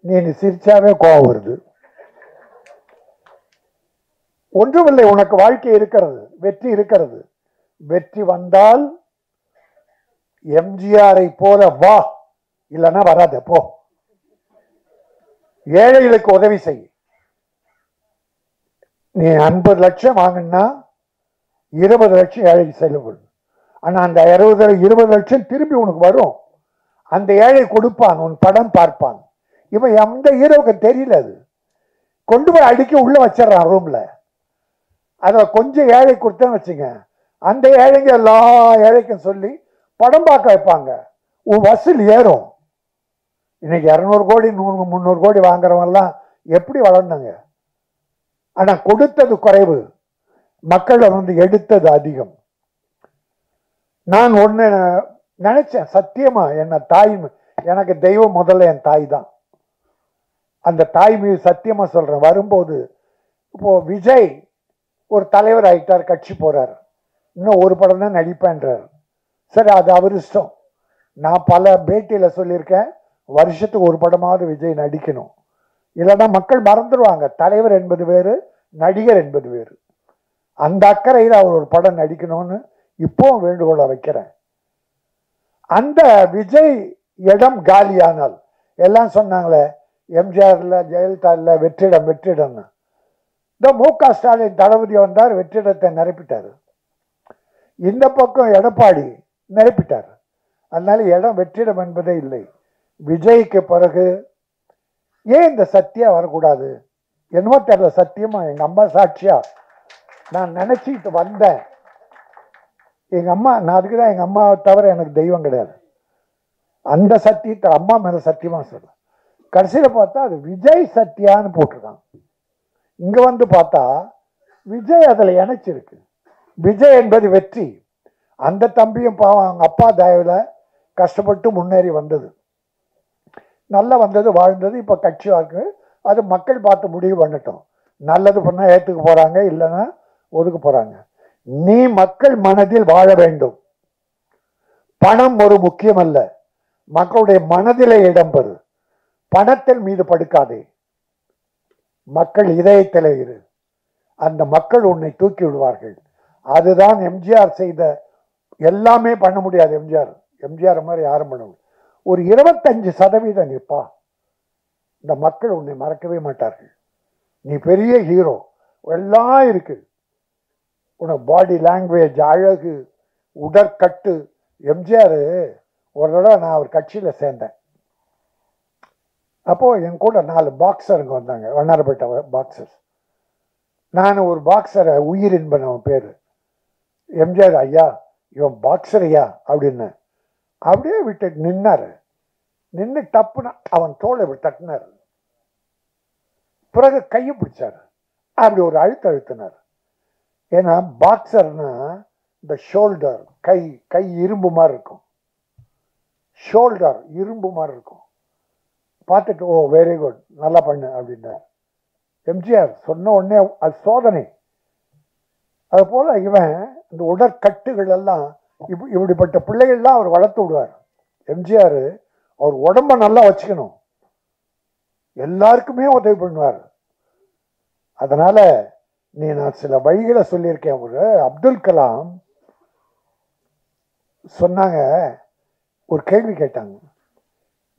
நீனு சிரிச்சாவே கோவம் வருது. ஒன்றுமில்லை, உனக்கு வாழ்க்கை இருக்கிறது, வெற்றி இருக்கிறது. வெற்றி வந்தால் எம்ஜிஆரை போல வா, இல்லைன்னா வராத போ. ஏழைகளுக்கு உதவி செய். நீ 50 லட்சம் வாங்கினா 20 லட்சம் ஏழைக்கு செலவு. ஆனா அந்த 20 லட்சம் திரும்பி உனக்கு வரும். அந்த ஏழை கொடுப்பான், உன் படம் பார்ப்பான். இவன் எந்த ஹீரோவுக்கு தெரியல. அது கொண்டு போய் அடுக்கி உள்ள வச்சிடறான் ரூம்ல. அதை கொஞ்சம் ஏழை கொடுத்தேன்னு வச்சுங்க, அந்த ஏழைங்க எல்லா ஏழைக்கும் சொல்லி படம் பார்க்க வைப்பாங்க. உன் வசூல் ஏறும். இன்னைக்கு 200 கோடி 300 கோடி வாங்குறவங்கலாம் எப்படி வளர்ந்தாங்க? ஆனா கொடுத்தது குறைவு, மக்களை எடுத்தது அதிகம். நான் ஒண்ணு நினைச்சேன், சத்தியமா என்ன தாய், எனக்கு தெய்வம் முதல்ல என் தாய் தான். அந்த தாய் மீது சத்தியமா சொல்றேன். வரும்போது இப்போ விஜய் ஒரு தலைவர் ஆகிட்டார், கட்சி போறார், இன்னும் ஒரு படம் தான் நடிப்பேன்றார். சரி, அது அவர் இஷ்டம். நான் பல பேட்டியில சொல்லியிருக்கேன், வருஷத்துக்கு ஒரு படமாவது விஜய் நடிக்கணும், இல்லைன்னா மக்கள் மறந்துடுவாங்க. தலைவர் என்பது வேறு, நடிகர் என்பது வேறு. அந்த அக்கறையில் அவர் ஒரு படம் நடிக்கணும்னு இப்போ வேண்டுகோளை வைக்கிறேன். அந்த விஜய் இடம் காலியானால், எல்லாம் சொன்னாங்களே எம்ஜிஆர் இல்லை, ஜெயலலிதா இல்லை, வெற்றிடம்னு. இந்த மு.க. ஸ்டாலின் தளபதி வந்தார், வெற்றிடத்தை நிரப்பிட்டார். இந்த பக்கம் எடப்பாடி நிரப்பிட்டார். அதனால இடம் வெற்றிடம் என்பதே இல்லை. விஜய்க்கு பிறகு ஏன் இந்த சத்யா வரக்கூடாது? என்னமோ தெரியல, சத்தியமா எங்க அம்மா சாட்சியா நான் நினைச்சிட்டு வந்தேன். எங்க அம்மா, நான் அதுக்குதான் எங்க அம்மாவை தவிர எனக்கு தெய்வம் கிடையாது. அந்த சத்தியத்தை அம்மா மேல சத்தியமா சொல்றேன். கடைசியில பார்த்தா அது விஜய் சத்யான்னு போட்டிருக்காங்க. இங்க வந்து பார்த்தா விஜய் அதுல இணைச்சிருக்கு. விஜய் என்பது வெற்றி. அந்த தம்பியும் பாவம் அவங்க அப்பா தயவுல கஷ்டப்பட்டு முன்னேறி வந்தது, நல்லா வந்தது, வாழ்ந்தது. இப்ப கட்சி வாக்கு அது மக்கள் பார்த்து முடிவு பண்ணட்டும். நல்லது பண்ணா ஏத்துக்க போறாங்க, இல்லைன்னா ஒதுக்க போறாங்க. நீ மக்கள் மனதில் வாழ வேண்டும். பணம் ஒரு முக்கியம் அல்ல, மக்களுடைய மனதிலே இடம்பெறு. பணத்தின் மீது படுக்காதே, மக்கள் இதயத்திலே இரு. அந்த மக்கள் உன்னை தூக்கி விடுவார்கள். அதுதான் எம்ஜிஆர் செய்த. எல்லாமே பண்ண முடியாது எம்ஜிஆர் மாதிரி யாரும் பண்ண முடியாது. ஒரு 25% நிற்பா, இந்த மக்கள் உன்னை மறக்கவே மாட்டார்கள். நீ பெரிய ஹீரோ, எல்லாம் இருக்கு உனக்கு, பாடி லாங்குவேஜ், அழகு, உடற்கட்டு. எம்ஜிஆர் ஒரு தடவை நான் அவர் கட்சியில சேர்ந்தேன். அப்போ என் கூட 4 பாக்ஸருங்க வந்தாங்க, வண்ணாரப்பேட்டை பாக்ஸர்ஸ். நான் ஒரு பாக்ஸரை, உயிரின்பன் அவன் பேரு. எம்ஜிஆர், ஐயா இவன் பாக்ஸர் ஐயா அப்படின்னு அப்படியே விட்டு நின்னாரு. நின்று டப்புனா அவன் தோலை தட்டினார். பிறகு கையை பிடிச்சாரு, அப்படி ஒரு அழுத்தினார். ஏன்னா பாக்ஸர்னா இந்த ஷோல்டர், கை இரும்பு மாதிரி இருக்கும், ஷோல்டர் இரும்பு மாதிரி இருக்கும். பார்த்துட்டு ஓ வெரி குட், நல்லா பண்ணு அப்படின்னார். எம்ஜிஆர் சொன்ன உடனே அது சோதனை. அது போல இவன் இந்த உடற்கட்டுகள் எல்லாம் இப்படிப்பட்ட பிள்ளைகள்லாம் அவர் வளர்த்து விடுவார். எம்ஜிஆர் அவர் உடம்ப நல்லா வச்சுக்கணும், எல்லாருக்குமே உதவி பண்ணுவார். அதனால நான் சில வழிகளை சொல்லியிருக்கேன். ஒரு அப்துல் கலாம் சொன்னாங்க, ஒரு கேள்வி கேட்டாங்க,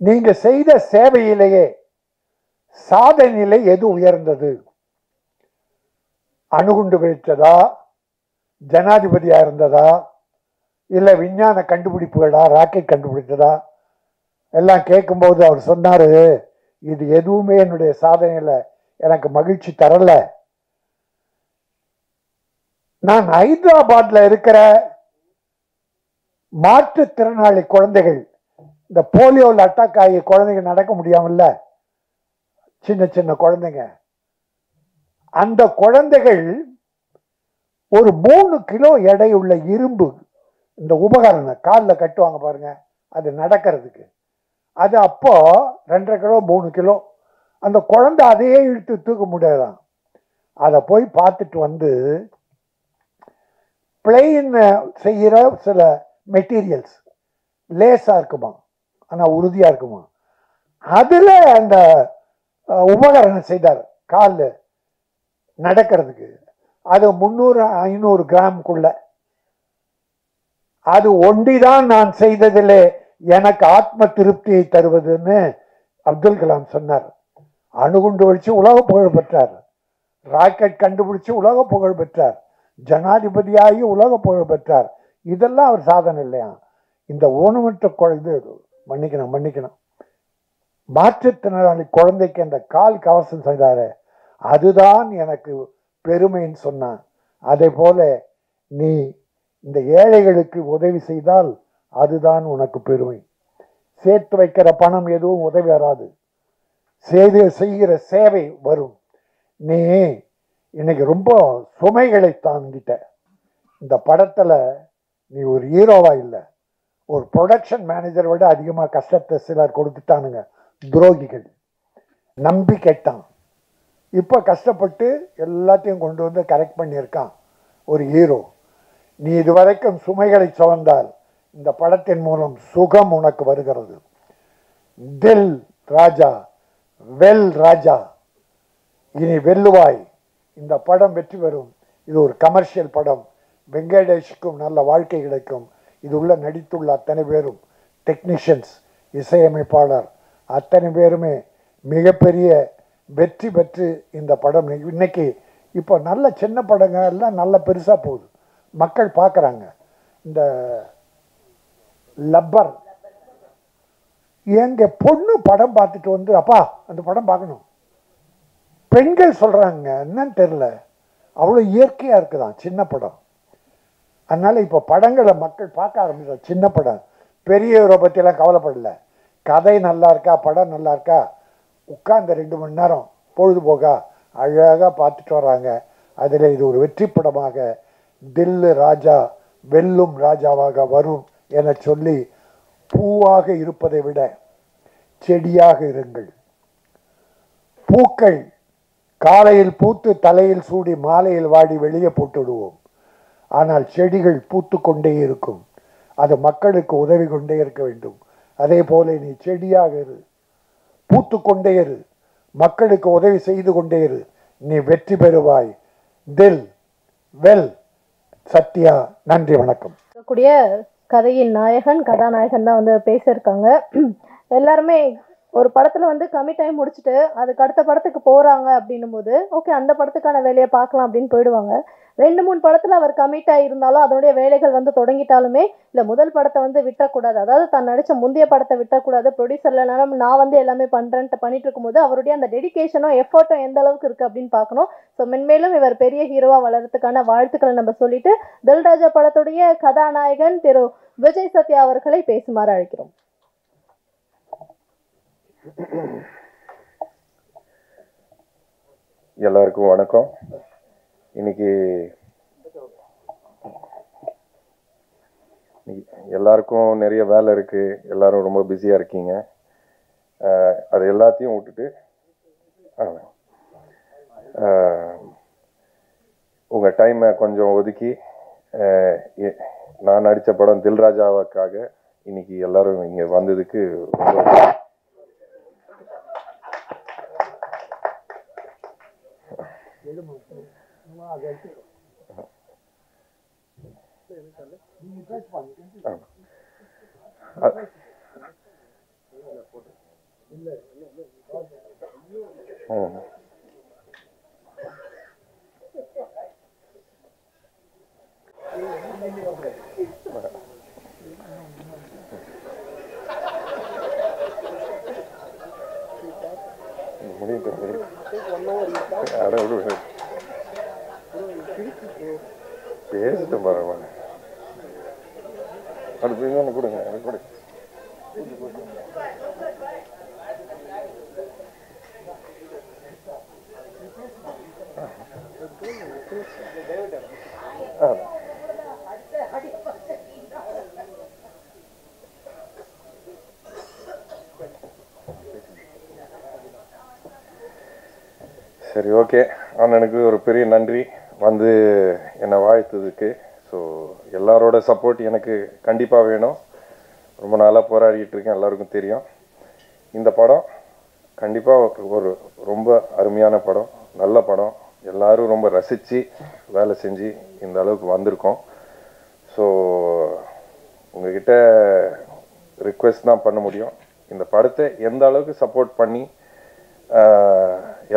நீங்க செய்த சேவையிலேயே சாதனையிலே எது உயர்ந்தது? அணுகுண்டு வெடித்ததா, ஜனாதிபதியா இருந்ததா, இல்ல விஞ்ஞான கண்டுபிடிப்புகளா, ராக்கெட் கண்டுபிடித்ததா? எல்லாம் கேட்கும்போது அவர் சொன்னாரு, இது எதுவுமே என்னுடைய சாதனையில எனக்கு மகிழ்ச்சி தரல. நான் ஹைதராபாத்ல இருக்கிற மாற்றுத்திறனாளி குழந்தைகள், இந்த போலியோவில் அட்டாக் ஆகி குழந்தைங்க நடக்க முடியாமல்ல, சின்ன சின்ன குழந்தைங்க, அந்த குழந்தைகள் ஒரு 3 கிலோ எடை உள்ள இரும்பு இந்த உபகரணம் காலில் கட்டுவாங்க பாருங்க, அது நடக்கிறதுக்கு. அது அப்போ 2.5 கிலோ 3 கிலோ. அந்த குழந்தை அதையே இழுத்து தூக்க முடியாதான். அதை போய் பார்த்துட்டு வந்து பிளெயின் செய்கிற சில மெட்டீரியல்ஸ் லேசாக இருக்குமா, ஆனால் உறுதியாக இருக்குமா, அதில் அந்த உபகரணம் செய்தார் கால் நடக்கிறதுக்கு. அது 300-500 கிராமுக்குள்ள. அது ஒண்டிதான் நான் செய்ததிலே எனக்கு ஆத்ம திருப்தியை தருவதுன்னு அப்துல் கலாம் சொன்னார். அணுகுண்டு வச்சு உலக புகழ் பெற்றார், ராக்கெட் கண்டுபிடிச்சு உலக புகழ் பெற்றார், ஜனாதிபதியாகி உலக புகழ் பெற்றார். இதெல்லாம் அவர் சாதனை இல்லையா? இந்த ஊனமற்ற குழந்தை, மன்னிக்கணும், மாற்றுத்திறனாளி குழந்தைக்கு அந்த கால் கவசம் செய்தாரு, அதுதான் எனக்கு பெருமைன்னு சொன்னான். அதே போல நீ இந்த ஏழைகளுக்கு உதவி செய்தால் அதுதான் உனக்கு பெருமை. சேர்த்து வைக்கிற பணம் எதுவும் உதவி வராது, செய்கிற சேவை வரும். நீ இன்னைக்கு ரொம்ப சுமைகளை தாங்கிட்ட. இந்த படத்துல நீ ஒரு ஹீரோவா இல்லை, ஒரு ப்ரொடக்ஷன் மேனேஜரை விட அதிகமாக கஷ்டத்தை சிலர் கொடுத்துட்டானுங்க, துரோகிகள். நம்பி கேட்டான், இப்போ கஷ்டப்பட்டு எல்லாத்தையும் கொண்டு வந்து கரெக்ட் பண்ணியிருக்கான் ஒரு ஹீரோ. நீ இதுவரைக்கும் சுமைகளை சுமந்தால் இந்த படத்தின் மூலம் சுகம் உனக்கு வருகிறது. தில் ராஜா, வெல் ராஜா, இனி வெல்லுவாய். இந்த படம் வெற்றி பெறும். இது ஒரு கமர்ஷியல் படம். வெங்கடேஷுக்கும் நல்ல வாழ்க்கை கிடைக்கும். இது உள்ள நடித்துள்ள அத்தனை பேரும், டெக்னீஷியன்ஸ், இசையமைப்பாளர் அத்தனை பேருமே மிகப்பெரிய வெற்றி பெற்று இந்த படம் இன்னைக்கு இப்போ நல்ல சின்ன படங்கள் எல்லாம் நல்ல பெருசாக போகுது, மக்கள் பார்க்குறாங்க. இந்த லப்பர் எங்க பொண்ணு படம் பார்த்துட்டு வந்து, அப்பா அந்த படம் பார்க்கணும், பெண்கள் சொல்கிறாங்க, என்னன்னு தெரில, அவ்வளோ இயற்கையாக இருக்குதான் சின்ன படம். அதனால் இப்போ படங்களை மக்கள் பார்க்க ஆரம்பிச்சாங்க. சின்ன படம் பெரியவரை பற்றியெல்லாம் கவலைப்படலை, கதை நல்லா இருக்கா, படம் நல்லா இருக்கா, உட்கார்ந்த 2 மணி நேரம் பொழுதுபோக்கா அழகாக பார்த்துட்டு வர்றாங்க. அதில் இது ஒரு வெற்றி படமாக தில்லு ராஜா வெல்லும் ராஜாவாக வரும் என சொல்லி, பூவாக இருப்பதை விட செடியாக இருங்கள். பூக்கள் காலையில் பூத்து தலையில் சூடி மாலையில் வாடி வெளியே போட்டு விடுவோம். ஆனால் செடிகள் பூத்து கொண்டே இருக்கும், அது மக்களுக்கு உதவி கொண்டே இருக்க வேண்டும். அதே போல நீ செடியாக இரு, பூத்து கொண்டே இரு, மக்களுக்கு உதவி செய்து கொண்டே இரு, நீ வெற்றி பெறுவாய். தில் வெல் சத்யா. நன்றி, வணக்கம். கூடிய கதையின் நாயகன் கதாநாயகன் தான் வந்து பேசியிருக்காங்க. எல்லாருமே ஒரு படத்துல வந்து கமிட் ஆகி முடிச்சுட்டு அதுக்கு அடுத்த படத்துக்கு போறாங்க அப்படின்னும் போது ஓகே அந்த படத்துக்கான வேலையை பார்க்கலாம் அப்படின்னு போயிடுவாங்க. 2-3 படத்துல அவர் கமிட் ஆகியிருந்தாலும் அதனுடைய வேலைகள் வந்து தொடங்கிட்டாலுமே இல்லை முதல் படத்தை வந்து விட்டக்கூடாது, அதாவது தான் நடிச்ச முந்தைய படத்தை விட்டக்கூடாது, ப்ரொடியூசர்லனாலும் நான் வந்து எல்லாமே பண்றேன்ட்டு பண்ணிட்டு இருக்கும்போது அவருடைய அந்த டெடிகேஷனும் எஃபர்ட்டும் எந்த அளவுக்கு இருக்கு அப்படின்னு பார்க்கணும். ஸோ மென்மேலும் இவர் பெரிய ஹீரோவா வளர்றதுக்கான வாழ்த்துக்களை நம்ம சொல்லிட்டு தில்ராஜா படத்துடைய கதாநாயகன் திரு விஜய் சத்யா அவர்களை பேசுமாறு அழைக்கிறோம். எல்லாருக்கும் வணக்கம். இன்னைக்கு எல்லாருக்கும் நிறைய வேலை இருக்கு, எல்லாரும் ரொம்ப பிஸியா இருக்கீங்க. அது எல்லாத்தையும் விட்டுட்டு உங்க டைமை கொஞ்சம் ஒதுக்கி நான் நடித்த படம் தில்ராஜாவுக்காக இன்னைக்கு எல்லாரும் இங்க வந்ததுக்கு பேசிட்டு பரவாயில்ல, அடுத்து இன்னொன்று கொடுங்க, எனக்கு கொடு. சரி, ஓகே. அண்ணனுக்கு ஒரு பெரிய நன்றி வந்து என்னை வாழ்த்ததுக்கு. ஸோ எல்லாரோட சப்போர்ட் எனக்கு கண்டிப்பாக வேணும். ரொம்ப நாளாக போராடிட்டு இருக்கேன், எல்லாருக்கும் தெரியும். இந்த படம் கண்டிப்பாக ஒரு ரொம்ப அருமையான படம், நல்ல படம். எல்லாரும் ரொம்ப ரசித்து வேலை செஞ்சு இந்த அளவுக்கு வந்திருக்கோம். ஸோ உங்ககிட்ட ரிக்வெஸ்ட் தான் பண்ண முடியும். இந்த படத்தை எந்த அளவுக்கு சப்போர்ட் பண்ணி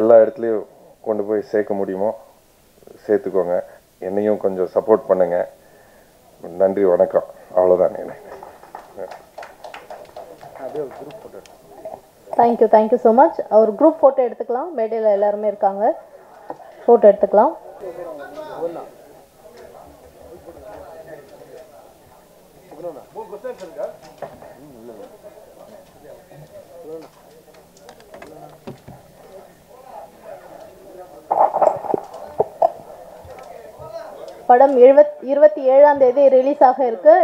எல்லா இடத்துலையும் கொண்டு போய் சேர்க்க முடியுமோ சேர்த்துக்கோங்க. என்னையும் கொஞ்சம் சப்போர்ட் பண்ணுங்க. நன்றி, வணக்கம். அவ்வளோதான். Thank you so much. ஒரு குரூப் ஃபோட்டோ எடுத்துக்கலாம். மேடையில் எல்லாருமே இருக்காங்க, ஃபோட்டோ எடுத்துக்கலாம். படம் 27ஆம் தேதி ரிலீஸ் ஆக இருக்கு.